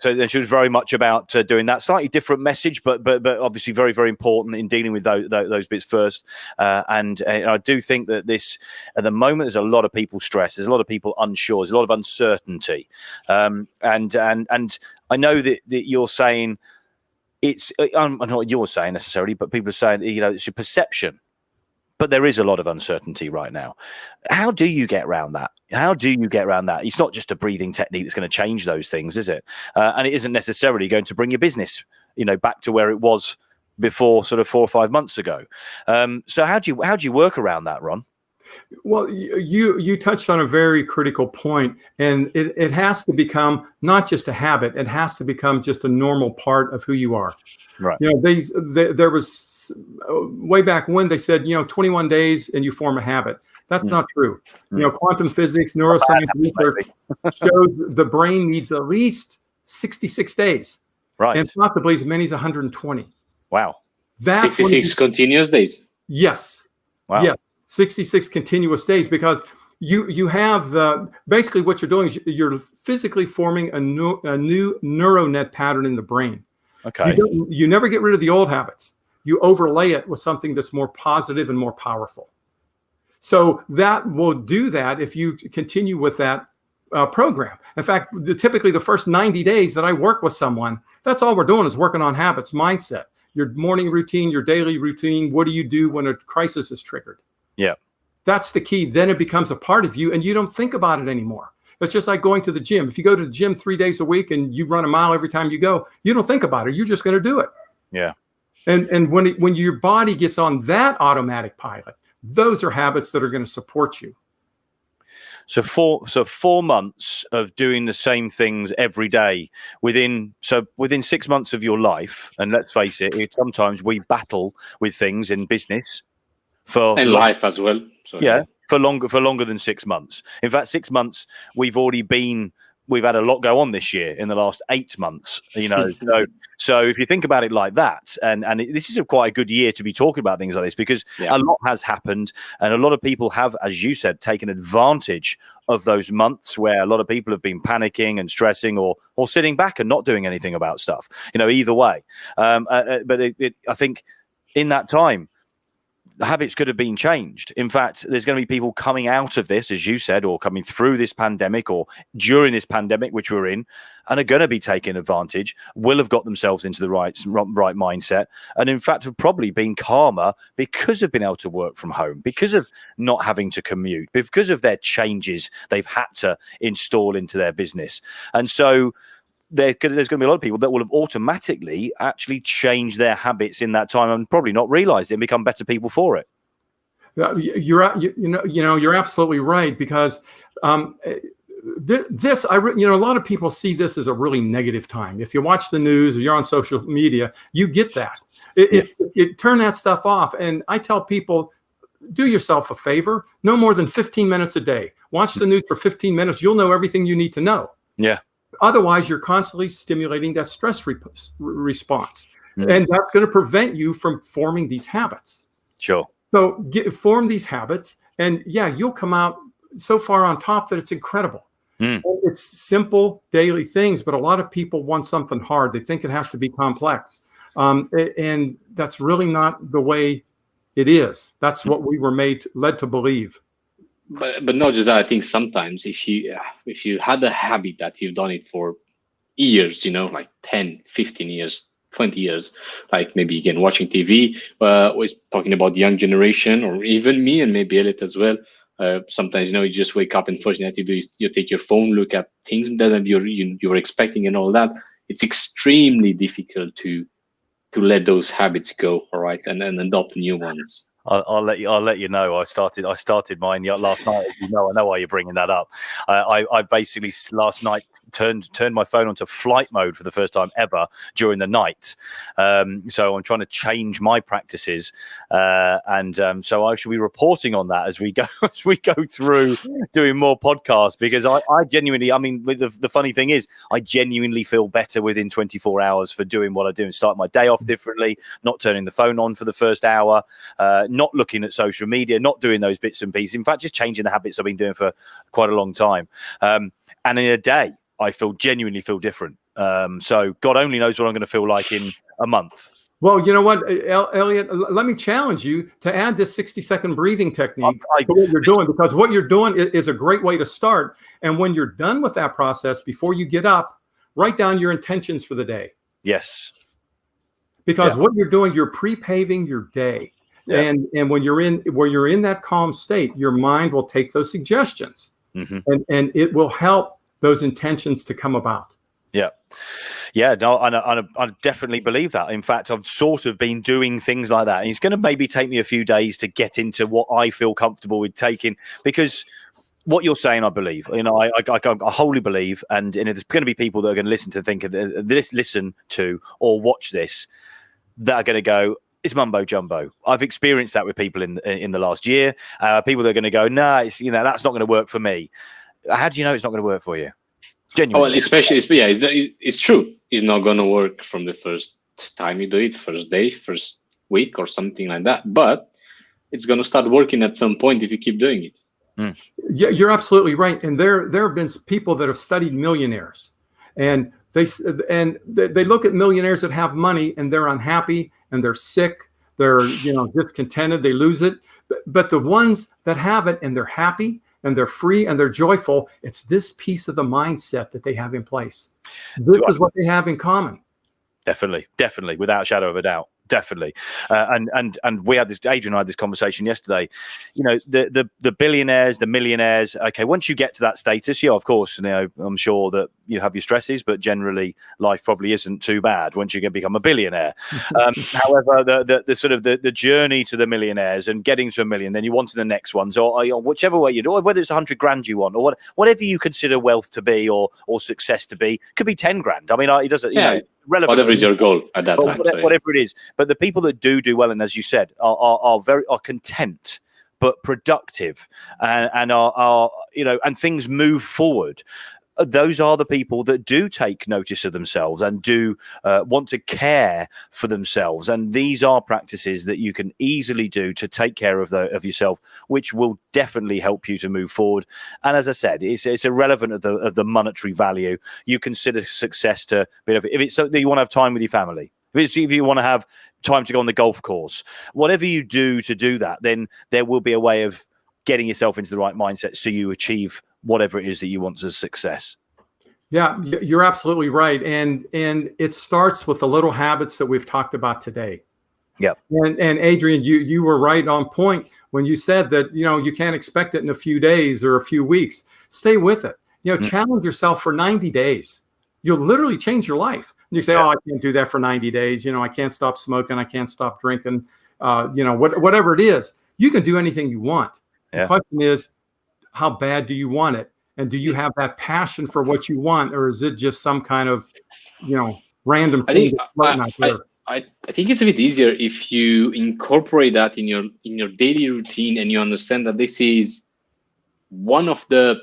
So then she was very much about doing that. Slightly different message, but obviously very, very important in dealing with those bits first. And I do think that this, at the moment, there's a lot of people stressed. There's a lot of people unsure. There's a lot of uncertainty. And I know that you're saying it's, I'm not what you're saying necessarily, but people are saying, it's your perception. But there is a lot of uncertainty right now. How do you get around that? It's not just a breathing technique that's going to change those things, is it? And it isn't necessarily going to bring your business, back to where it was before, sort of 4 or 5 months ago. So how do you work around that, Ron? Well, you touched on a very critical point, and it has to become not just a habit. It has to become just a normal part of who you are. Right. There was way back when they said, 21 days and you form a habit. That's not true. Quantum physics, neuroscience research shows the brain needs at least 66 days. Right. And possibly as many as 120. Wow. That's 66 continuous days. Yes. Wow. Yes. 66 continuous days, because you have basically what you're doing is you're physically forming a new neural net pattern in the brain. Okay. You never get rid of the old habits. You overlay it with something that's more positive and more powerful. So that will do that if you continue with that program. In fact, typically the first 90 days that I work with someone, that's all we're doing is working on habits, mindset, your morning routine, your daily routine. What do you do when a crisis is triggered? Yeah. That's the key. Then it becomes a part of you and you don't think about it anymore. It's just like going to the gym. If you go to the gym 3 days a week and you run a mile every time you go, you don't think about it. You're just going to do it. Yeah. And when your body gets on that automatic pilot, those are habits that are going to support you. So 4 months of doing the same things every day within 6 months of your life, and let's face it, sometimes we battle with things in business and life as well. So, yeah, for longer than 6 months. In fact, 6 months we've had a lot go on this year in the last 8 months, so if you think about it like that, and this is quite a good year to be talking about things like this, because a lot has happened, and a lot of people have, as you said, taken advantage of those months where a lot of people have been panicking and stressing or sitting back and not doing anything about stuff, either way. But I think in that time, the habits could have been changed. In fact, there's going to be people coming out of this, as you said, or coming through this pandemic or during this pandemic, which we're in, and are going to be taking advantage, will have got themselves into the right mindset, and in fact have probably been calmer because of being able to work from home, because of not having to commute, because of their changes they've had to install into their business. And so there's going to be a lot of people that will have automatically actually changed their habits in that time and probably not realized it and become better people for it. You're absolutely right, because a lot of people see this as a really negative time. If you watch the news or you're on social media, you get that. If you turn that stuff off, and I tell people, do yourself a favor, no more than 15 minutes a day. Watch the news for 15 minutes. You'll know everything you need to know. Yeah. Otherwise, you're constantly stimulating that stress response. And that's going to prevent you from forming these habits. Sure. So form these habits, and you'll come out so far on top that it's incredible. It's simple daily things, but a lot of people want something hard. They think it has to be complex. And that's really not the way it is. That's what we were led to believe. But not just that. I think sometimes if you had a habit that you've done it for years, like 10, 15 years, 20 years, like maybe again watching TV, always talking about the young generation, or even me and maybe Elliot as well. Sometimes you just wake up and first thing that you do is you take your phone, look at things that you're expecting and all that. It's extremely difficult to let those habits go, all right, and adopt new ones. I'll let you know. I started mine last night. As you know, I know why you're bringing that up. I basically last night turned my phone onto flight mode for the first time ever during the night. So I'm trying to change my practices, and so I should be reporting on that as we go through doing more podcasts, because I genuinely, I mean, the funny thing is, I genuinely feel better within 24 hours for doing what I do and start my day off differently, not turning the phone on for the first hour. Not looking at social media, not doing those bits and pieces. In fact, just changing the habits I've been doing for quite a long time. And in a day, I genuinely feel different. So God only knows what I'm going to feel like in a month. Well, you know what, Elliot, let me challenge you to add this 60-second breathing technique to what you're doing, because what you're doing is a great way to start. And when you're done with that process, before you get up, write down your intentions for the day. Yes. Because what you're doing, you're pre-paving your day. Yeah. And when you're in that calm state, your mind will take those suggestions, and it will help those intentions to come about. Yeah. Yeah, no, I definitely believe that. In fact, I've sort of been doing things like that. And it's going to maybe take me a few days to get into what I feel comfortable with taking, because what you're saying, I believe, I wholly believe, and there's going to be people that are going to listen to or watch this that are going to go, it's mumbo jumbo. I've experienced that with people in the last year. People that are going to go, no, it's that's not going to work for me. How do you know it's not going to work for you? Genuinely. Oh, well, especially, it's true. It's not going to work from the first time you do it, first day, first week, or something like that. But it's going to start working at some point if you keep doing it. Mm. Yeah, you're absolutely right. And there have been people that have studied millionaires, and they look at millionaires that have money, and they're unhappy, and they're sick, they're discontented, they lose it. But the ones that have it and they're happy and they're free and they're joyful, it's this piece of the mindset that they have in place. This is what they have in common. Definitely, without a shadow of a doubt. Definitely. And we had this, Adrian and I had this conversation yesterday. The billionaires, the millionaires, okay, once you get to that status, yeah, of course, I'm sure that you have your stresses, but generally life probably isn't too bad once you can become a billionaire. However, the sort of the journey to the millionaires and getting to a million, then you want to the next ones, or whichever way you do, whether it's 100 grand you want, or whatever you consider wealth to be, or success to be, could be 10 grand. I mean, it doesn't, relevant. Whatever is your goal at that time. Whatever it is. But the people that do well, and as you said, are content, but productive, and are and things move forward. Those are the people that do take notice of themselves and do want to care for themselves. And these are practices that you can easily do to take care of yourself, which will definitely help you to move forward. And as I said, it's irrelevant of the monetary value. You consider success to be, if it's so that you want to have time with your family, if you want to have time to go on the golf course, whatever you do to do that, then there will be a way of getting yourself into the right mindset so you achieve whatever it is that you want as success. Yeah, you're absolutely right. And it starts with the little habits that we've talked about today. Yeah. And Adrian, you were right on point when you said that, you can't expect it in a few days or a few weeks. Stay with it. Challenge yourself for 90 days. You'll literally change your life. And you say, I can't do that for 90 days. I can't stop smoking. I can't stop drinking. Whatever it is, you can do anything you want. Yeah. The question is, how bad do you want it? And do you have that passion for what you want, or is it just some kind of, random thing? I think it's a bit easier if you incorporate that in your daily routine, and you understand that this is one of the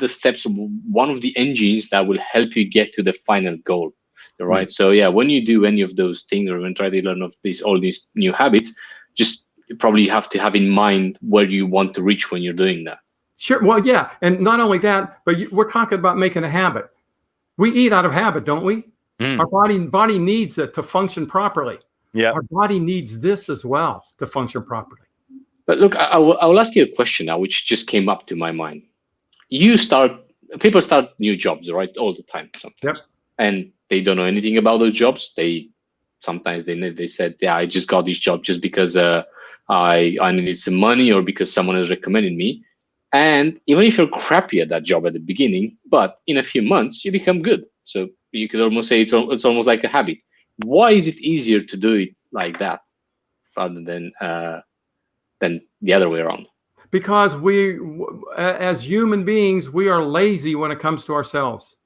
steps, one of the engines that will help you get to the final goal. Right. So yeah, when you do any of those things, or when try to learn all these new habits, just you probably have to have in mind where you want to reach when you're doing that. Sure. Well, yeah. And not only that, but we're talking about making a habit. We eat out of habit, don't we? Our body needs it to function properly. Yeah. Our body needs this as well to function properly. But look, I will ask you a question now, which just came up to my mind. People start new jobs, right? All the time. Sometimes. Yep. And they don't know anything about those jobs. Sometimes they said, yeah, I just got this job just because I needed some money, or because someone has recommended me. And even if you're crappy at that job at the beginning, but in a few months you become good. So you could almost say it's almost like a habit. Why is it easier to do it like that? rather than the other way around. Because we, as human beings, we are lazy when it comes to ourselves.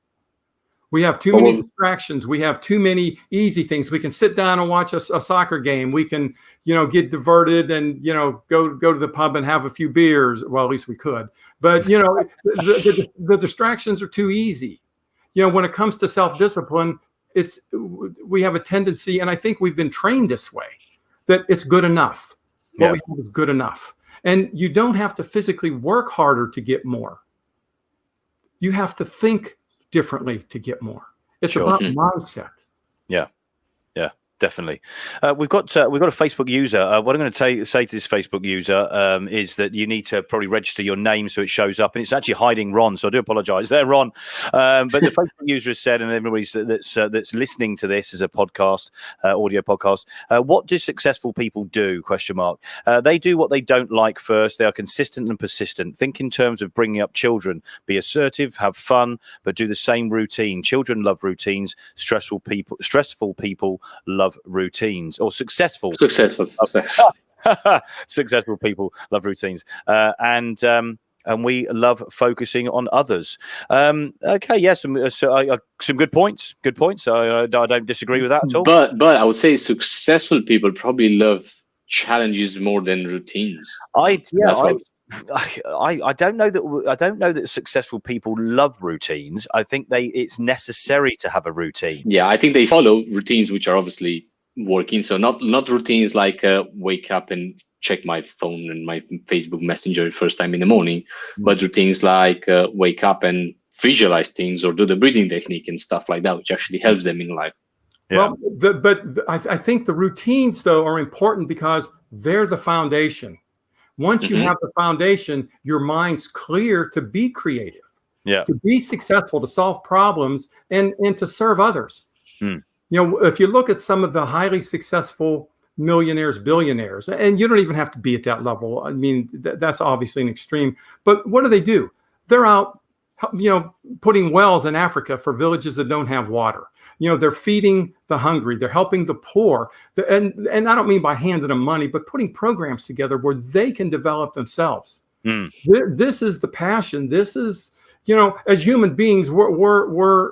We have too many distractions. We have too many easy things. We can sit down and watch a soccer game. We can, get diverted and, go to the pub and have a few beers. Well, at least we could. But, the distractions are too easy. When it comes to self-discipline, we have a tendency, and I think we've been trained this way, that it's good enough. What we have is good enough. And you don't have to physically work harder to get more. You have to think differently to get more. It's about mindset. Yeah, definitely. We've got a Facebook user. What I'm going to say to this Facebook user is that you need to probably register your name so it shows up, and it's actually hiding Ron. So I do apologise there, Ron. But the Facebook user has said, and everybody that's listening to this as a podcast, audio podcast, what do successful people do? ? They do what they don't like first. They are consistent and persistent. Think in terms of bringing up children. Be assertive, have fun, but do the same routine. Children love routines. Stressful people love routines. Or successful people love routines. And we love focusing on others. Okay, yes, some good points. I don't disagree with that at all. But I would say successful people probably love challenges more than routines. I don't know that successful people love routines. I think it's necessary to have a routine. Yeah, I think they follow routines which are obviously working. So not routines like wake up and check my phone and my Facebook Messenger first time in the morning, but routines like wake up and visualize things or do the breathing technique and stuff like that, which actually helps them in life. Yeah. Well, I think the routines though are important because they're the foundation. Once you have the foundation, your mind's clear to be creative, to be successful, to solve problems, and to serve others. If you look at some of the highly successful millionaires, billionaires, and you don't even have to be at that level. I mean, that's obviously an extreme. But what do? They're out, putting wells in Africa for villages that don't have water. They're feeding the hungry. They're helping the poor. And I don't mean by handing them money, but putting programs together where they can develop themselves. This is the passion. This is, as human beings, we're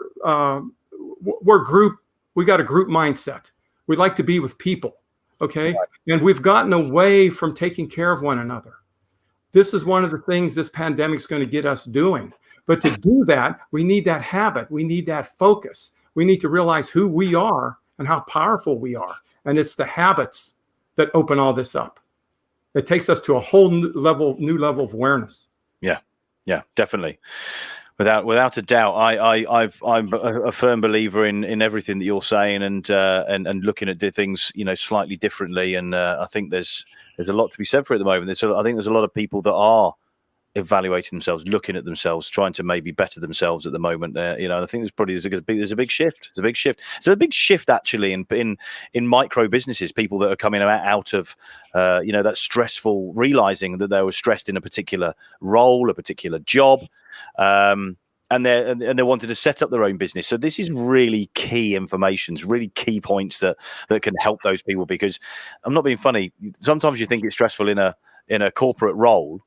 group. We got a group mindset. We like to be with people. Okay. Right. And we've gotten away from taking care of one another. This is one of the things this pandemic is going to get us doing. But to do that, we need that habit. We need that focus. We need to realize who we are and how powerful we are. And it's the habits that open all this up. It takes us to a whole new level of awareness. Yeah, definitely. Without a doubt, I'm a firm believer in everything that you're saying and looking at the things slightly differently. And I think there's a lot to be said for it at the moment. I think there's a lot of people that are evaluating themselves, looking at themselves, trying to maybe better themselves at the moment. I think there's a big shift. There's a big shift actually in micro businesses. People that are coming out of that stressful, realizing that they were stressed in a particular role, a particular job. And they wanted to set up their own business. So this is really key information, really key points that can help those people. Because I'm not being funny. Sometimes you think it's stressful in a corporate role,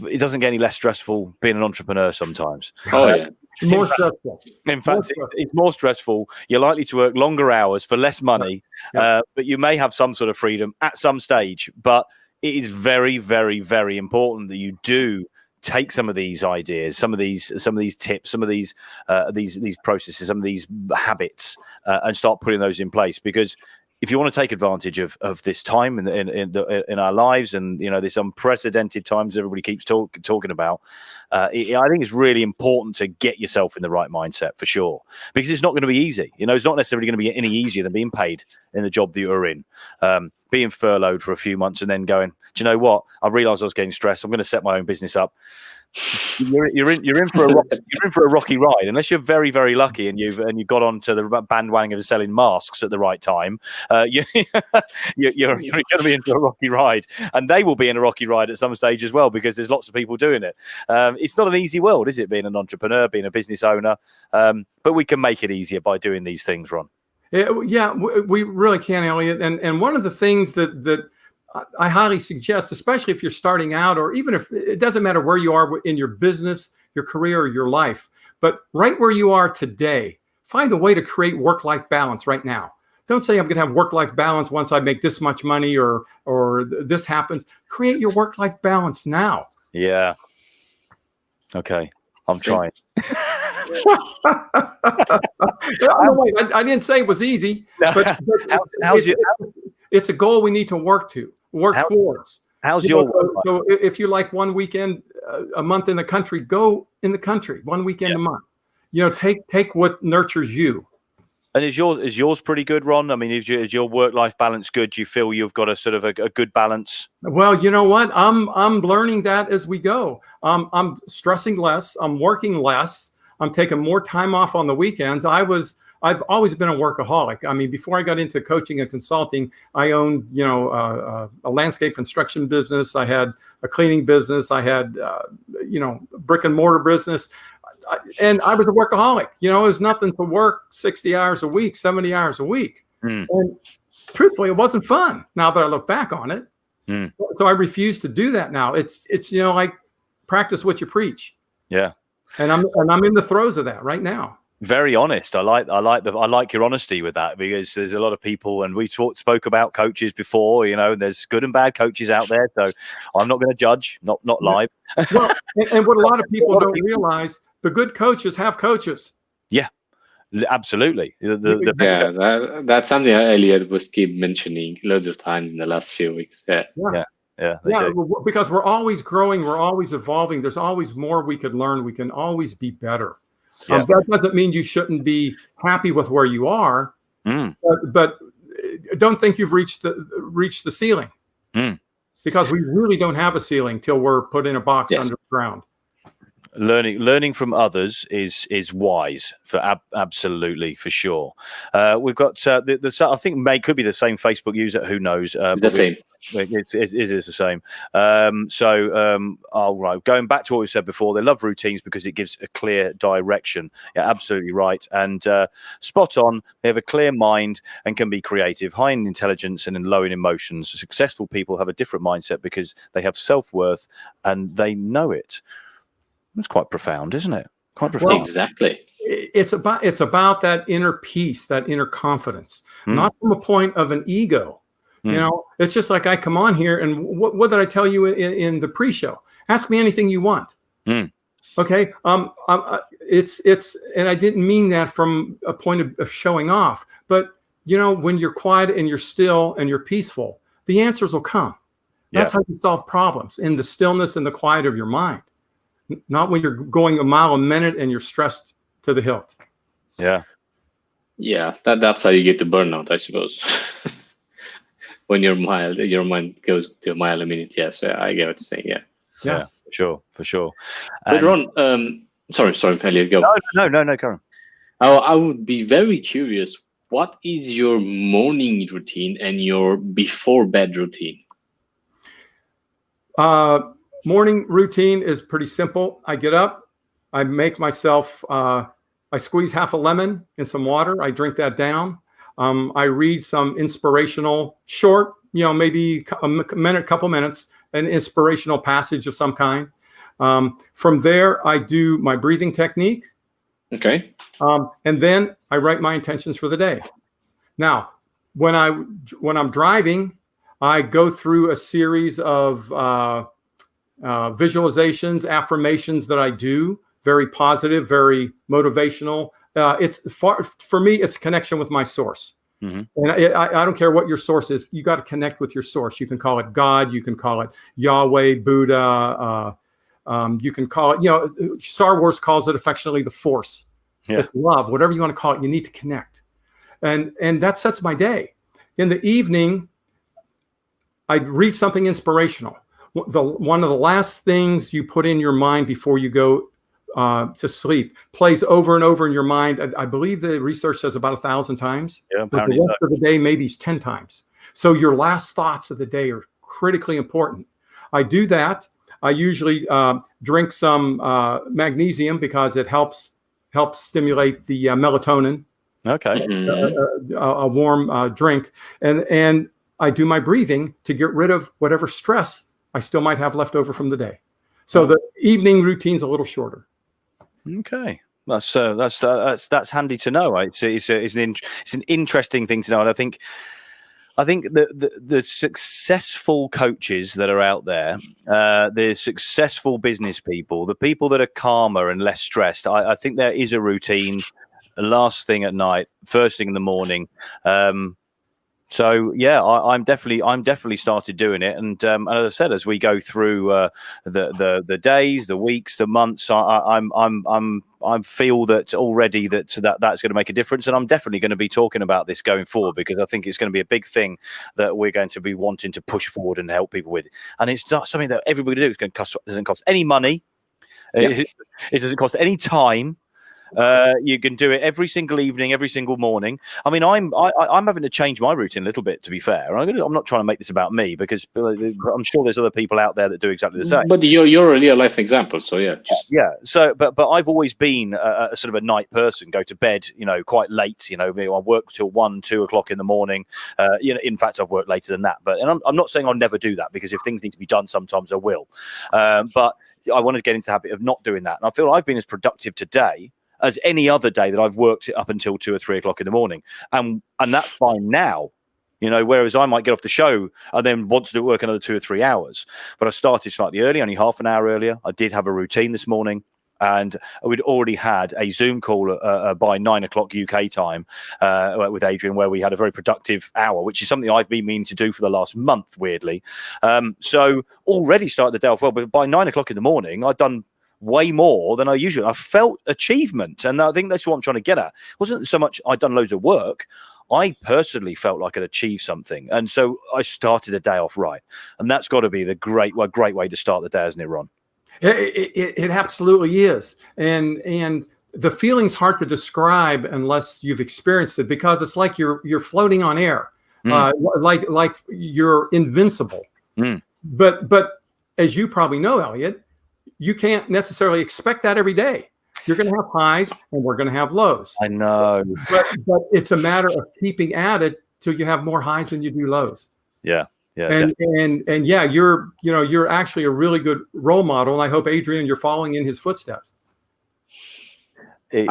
but it doesn't get any less stressful being an entrepreneur sometimes. Oh yeah, more stressful. In fact, it's more stressful. You're likely to work longer hours for less money, but you may have some sort of freedom at some stage. But it is very, very, very important that you do take some of these ideas, some of these tips, some of these processes, some of these habits, and start putting those in place. Because if you want to take advantage of this time in our lives, and this unprecedented times everybody keeps talking about, I think it's really important to get yourself in the right mindset for sure, because it's not going to be easy. It's not necessarily going to be any easier than being paid in the job that you're in. Being furloughed for a few months and then going, do you know what? I realised I was getting stressed. I'm going to set my own business up. You're in for a rocky ride, unless you're very, very lucky and you've got onto the bandwagon of selling masks at the right time. You're going to be into a rocky ride, and they will be in a rocky ride at some stage as well, because there's lots of people doing it. It's not an easy world, is it? Being an entrepreneur, being a business owner, but we can make it easier by doing these things, Ron. Yeah, we really can, Elliot. And one of the things that I highly suggest, especially if you're starting out, or even if it doesn't matter where you are in your business, your career, or your life, but right where you are today, find a way to create work-life balance right now. Don't say I'm going to have work-life balance once I make this much money or this happens. Create your work-life balance now. Yeah. Okay. I'm trying. I didn't say it was easy, but it's a goal we need to work towards. How's your work life? So if you like one weekend a month in the country, go in the country 1 weekend a month. Take what nurtures you. And is yours pretty good, Ron? I mean, is your work-life balance good? Do you feel you've got a sort of a good balance? Well, you know what? I'm learning that as we go. I'm stressing less. I'm working less. I'm taking more time off on the weekends. I've always been a workaholic. I mean, before I got into coaching and consulting, I owned, a landscape construction business. I had a cleaning business. I had, brick and mortar business. And I was a workaholic. It was nothing to work 60 hours a week, 70 hours a week. And truthfully, it wasn't fun now that I look back on it. So I refuse to do that now. It's like practice what you preach. Yeah. And I'm in the throes of that right now. Very honest. I like your honesty with that, because there's a lot of people, and we spoke about coaches before. There's good and bad coaches out there, so I'm not going to judge. Not live. Well, and what a lot of people don't realize, the good coaches have coaches. Yeah, absolutely. That's something Elliot was keep mentioning loads of times in the last few weeks. Yeah, because we're always growing, we're always evolving. There's always more we could learn. We can always be better. That doesn't mean you shouldn't be happy with where you are, but don't think you've reached the ceiling, because we really don't have a ceiling till we're put in a box under the ground. Learning from others is wise, absolutely, for sure. We've got I think May could be the same Facebook user. Who knows? The same. It is the same. All right. Going back to what we said before, they love routines because it gives a clear direction. Yeah, absolutely right. And spot on. They have a clear mind and can be creative, high in intelligence and in low in emotions. Successful people have a different mindset because they have self-worth and they know it. It's quite profound, isn't it? Quite profound. Well, exactly. It's about that inner peace, that inner confidence, not from a point of an ego. It's just like I come on here, and what did I tell you in the pre-show? Ask me anything you want. Okay. It's and I didn't mean that from a point of showing off, but when you're quiet and you're still and you're peaceful, the answers will come. That's how you solve problems, in the stillness and the quiet of your mind. Not when you're going a mile a minute and you're stressed to the hilt. Yeah. That's how you get to burnout, I suppose. When your mind goes to a mile a minute. Yes, I get what you're saying. Yeah, for sure. But Ron, sorry, Elliot, go. No, Karen. I would be very curious. What is your morning routine and your before bed routine? Morning routine is pretty simple. I get up, I make myself, I squeeze half a lemon in some water. I drink that down. I read some inspirational, short, maybe a couple minutes, an inspirational passage of some kind. From there, I do my breathing technique. Okay. And then I write my intentions for the day. Now, when I'm driving, I go through a series of visualizations, affirmations that I do, very positive, very motivational. For me, it's a connection with my source. And I don't care what your source is. You got to connect with your source. You can call it God. You can call it Yahweh, Buddha. You can call it, Star Wars calls it affectionately the Force. It's love, whatever you want to call it. You need to connect. And that sets my day. In the evening, I read something inspirational. One of the last things you put in your mind before you go to sleep plays over and over in your mind. I believe the research says about 1,000 times. But the rest of the day, maybe it's 10 times. So your last thoughts of the day are critically important. I do that. I usually drink some magnesium because it helps stimulate the melatonin Okay. A warm drink, and I do my breathing to get rid of whatever stress I still might have left over from the day. So the evening routine's a little shorter. Okay. That's handy to know. It's an interesting thing to know, and I think the successful coaches that are out there, the successful business people, the people that are calmer and less stressed, I think there is a routine. Last thing at night, first thing in the morning. So yeah, I'm definitely started doing it, and as I said, as we go through the days, the weeks, the months, I feel that already that's going to make a difference, and I'm definitely going to be talking about this going forward, because I think it's going to be a big thing that we're going to be wanting to push forward and help people with, and it's not something that everybody do. It doesn't cost any money. It doesn't cost any time. You can do it every single evening, every single morning. I mean, I'm having to change my routine a little bit, to be fair. I'm not trying to make this about me, because I'm sure there's other people out there that do exactly the same. But you're a real life example, so yeah. So, but I've always been a sort of a night person. Go to bed, quite late. I work till 1, 2 o'clock in the morning. In fact, I've worked later than that. But I'm not saying I'll never do that, because if things need to be done, sometimes I will. But I want to get into the habit of not doing that, and I feel I've been as productive today as any other day that I've worked up until 2 or 3 o'clock in the morning. And that's fine now, whereas I might get off the show and then want to do work another 2 or 3 hours. But I started slightly early, only half an hour earlier. I did have a routine this morning, and we'd already had a Zoom call by 9 o'clock UK time with Adrian, where we had a very productive hour, which is something I've been meaning to do for the last month, weirdly. So already started the day off well, but by 9 o'clock in the morning, I'd done way more than I usually. I felt achievement, and I think that's what I'm trying to get at. It wasn't so much I'd done loads of work. I personally felt like I'd achieved something, and so I started the day off right, and that's got to be the great way to start the day, isn't it, Ron? It absolutely is, and the feeling's hard to describe unless you've experienced it, because it's like you're floating on air, like you're invincible. But as you probably know, Elliot, you can't necessarily expect that every day. You're going to have highs and we're going to have lows. I know. But it's a matter of keeping at it till you have more highs than you do lows. Yeah. And yeah, you're actually a really good role model. And I hope, Adrian, you're following in his footsteps. He's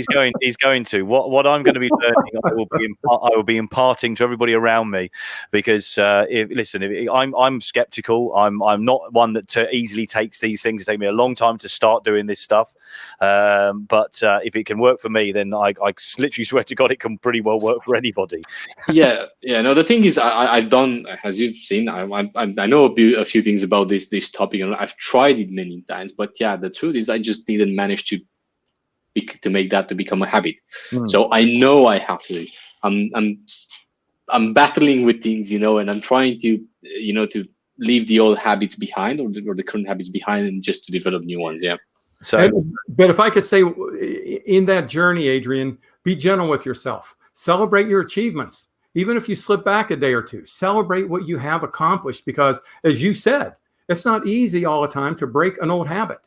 going to. What I'm going to be learning, I will be imparting to everybody around me, because I'm skeptical. I'm not one that easily takes these things. It takes me a long time to start doing this stuff, but if it can work for me, then I literally swear to God it can pretty well work for anybody. Yeah. No, the thing is, I've done, as you've seen, I know a few things about this topic, and I've tried it many times. But yeah, the truth is, I just didn't manage to make that to become a habit. So I know I have to. I'm battling with things, and I'm trying to to leave the old habits behind, or the current habits behind, and just to develop new ones. Yeah. So, but if I could say, in that journey, Adrian, be gentle with yourself. Celebrate your achievements, even if you slip back a day or two. Celebrate what you have accomplished, because, as you said, it's not easy all the time to break an old habit.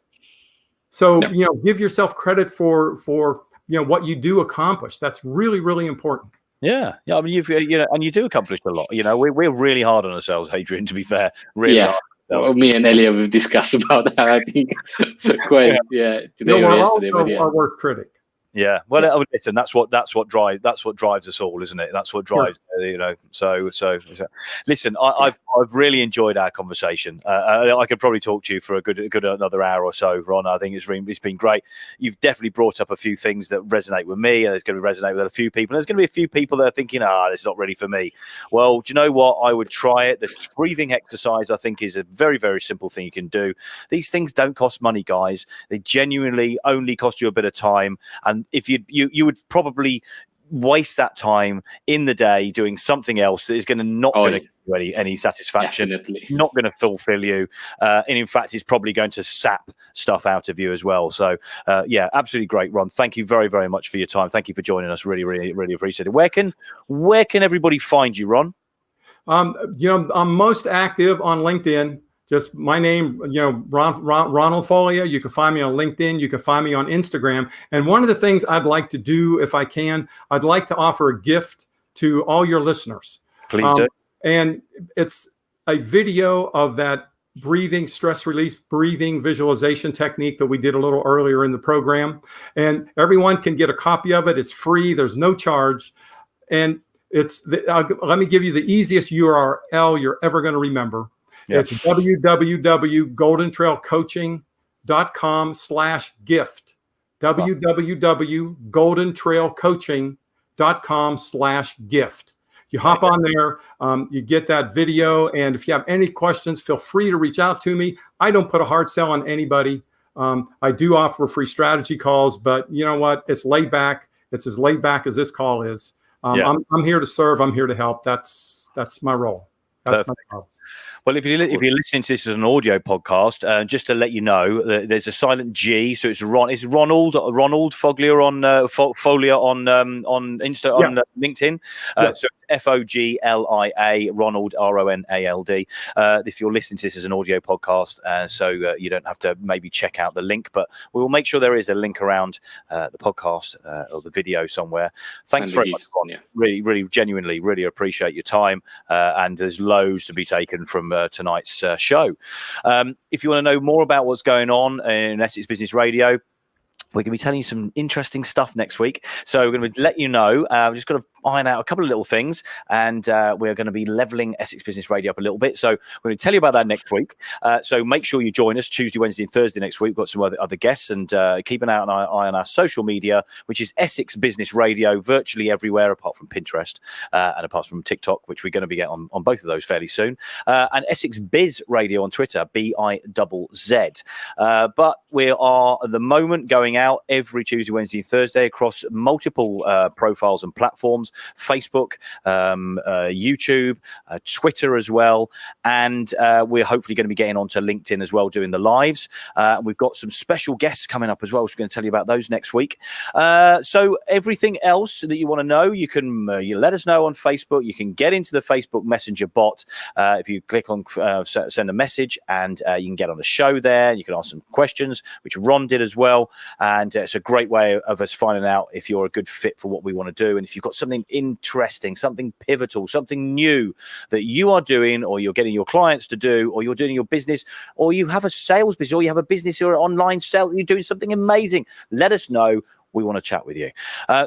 So, give yourself credit for what you do accomplish. That's really, really important. Yeah. I mean, and you do accomplish a lot. We're really hard on ourselves, Adrian, to be fair. Really hard on ourselves. Well, me and Elliot, we've discussed about that, I think, quite, today or yesterday. But our worst critic. Yeah. Well, listen, that's what drives us all, isn't it? That's what drives, So listen, I've really enjoyed our conversation. I could probably talk to you for a good another hour or so, Ron. I think it's been great. You've definitely brought up a few things that resonate with me, and it's going to resonate with a few people. There's going to be a few people that are thinking, it's not really for me. Well, do you know what? I would try it. The breathing exercise, I think, is a very, very simple thing you can do. These things don't cost money, guys. They genuinely only cost you a bit of time. And if you would probably waste that time in the day doing something else that is going to not going to give you any satisfaction. Definitely. Not going to fulfill you, and in fact it's probably going to sap stuff out of you as well. So absolutely great, Ron. Thank you very, very much for your time. Thank you for joining us. Really, really, really appreciate it. Where can everybody find you, Ron? I'm most active on LinkedIn, just my name, Ronald Foglia. You can find me on LinkedIn. You can find me on Instagram. And one of the things I'd like to do, if I can, I'd like to offer a gift to all your listeners. Please do. And it's a video of that breathing, stress release, breathing visualization technique that we did a little earlier in the program. And everyone can get a copy of it. It's free. There's no charge. And let me give you the easiest URL you're ever going to remember. Yep. It's www.goldentrailcoaching.com/gift. www.goldentrailcoaching.com/gift. You hop on there, you get that video, and if you have any questions, feel free to reach out to me. I don't put a hard sell on anybody. I do offer free strategy calls, but you know what? It's laid back. It's as laid back as this call is. I'm here to serve. I'm here to help. That's my role. That's my role. Well, if you're listening to this as an audio podcast, just to let you know, there's a silent G, so it's Ronald Foglia on Foglia on Insta on LinkedIn. So it's Foglia, Ronald Ronald. If you're listening to this as an audio podcast, so you don't have to maybe check out the link, but we will make sure there is a link around the podcast or the video somewhere. Thanks very much, Ron. Really, really, genuinely, really appreciate your time. And there's loads to be taken from tonight's show. If you want to know more about what's going on in Essex Business Radio, we're going to be telling you some interesting stuff next week. So we're going to let you know. We're just going to iron out a couple of little things, and we're going to be leveling Essex Business Radio up a little bit. So we're going to tell you about that next week. So make sure you join us Tuesday, Wednesday, and Thursday next week. We've got some other guests, and keep an eye on our social media, which is Essex Business Radio, virtually everywhere apart from Pinterest and apart from TikTok, which we're going to be getting on both of those fairly soon. And Essex Biz Radio on Twitter, BIZZ. But we are at the moment going out every Tuesday, Wednesday, and Thursday across multiple profiles and platforms: Facebook, YouTube, Twitter as well, and we're hopefully going to be getting onto LinkedIn as well, doing the lives. We've got some special guests coming up as well, so we're going to tell you about those next week. So everything else that you want to know, you can you let us know on Facebook. You can get into the Facebook Messenger bot if you click on send a message, and you can get on the show there. You can ask some questions, which Ron did as well, and it's a great way of us finding out if you're a good fit for what we want to do, and if you've got something interesting, something pivotal, something new that you are doing, or you're getting your clients to do, or you're doing your business, or you have a sales business, or you have a business or an online sale, you're doing something amazing, let us know. We want to chat with you.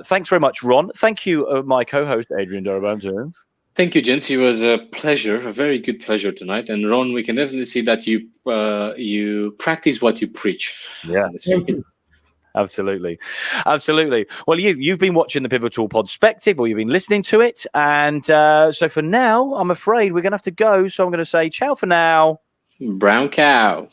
Thanks very much, Ron. Thank you, my co-host, Adrian Darabantu. Thank you, gents. It was a pleasure, a very good pleasure tonight. And Ron, we can definitely see that you practice what you preach. Yeah. Absolutely. Well, you've been watching the Pivotal Podspective, or you've been listening to it, and so for now, I'm afraid we're going to have to go. So I'm going to say ciao for now. Brown cow.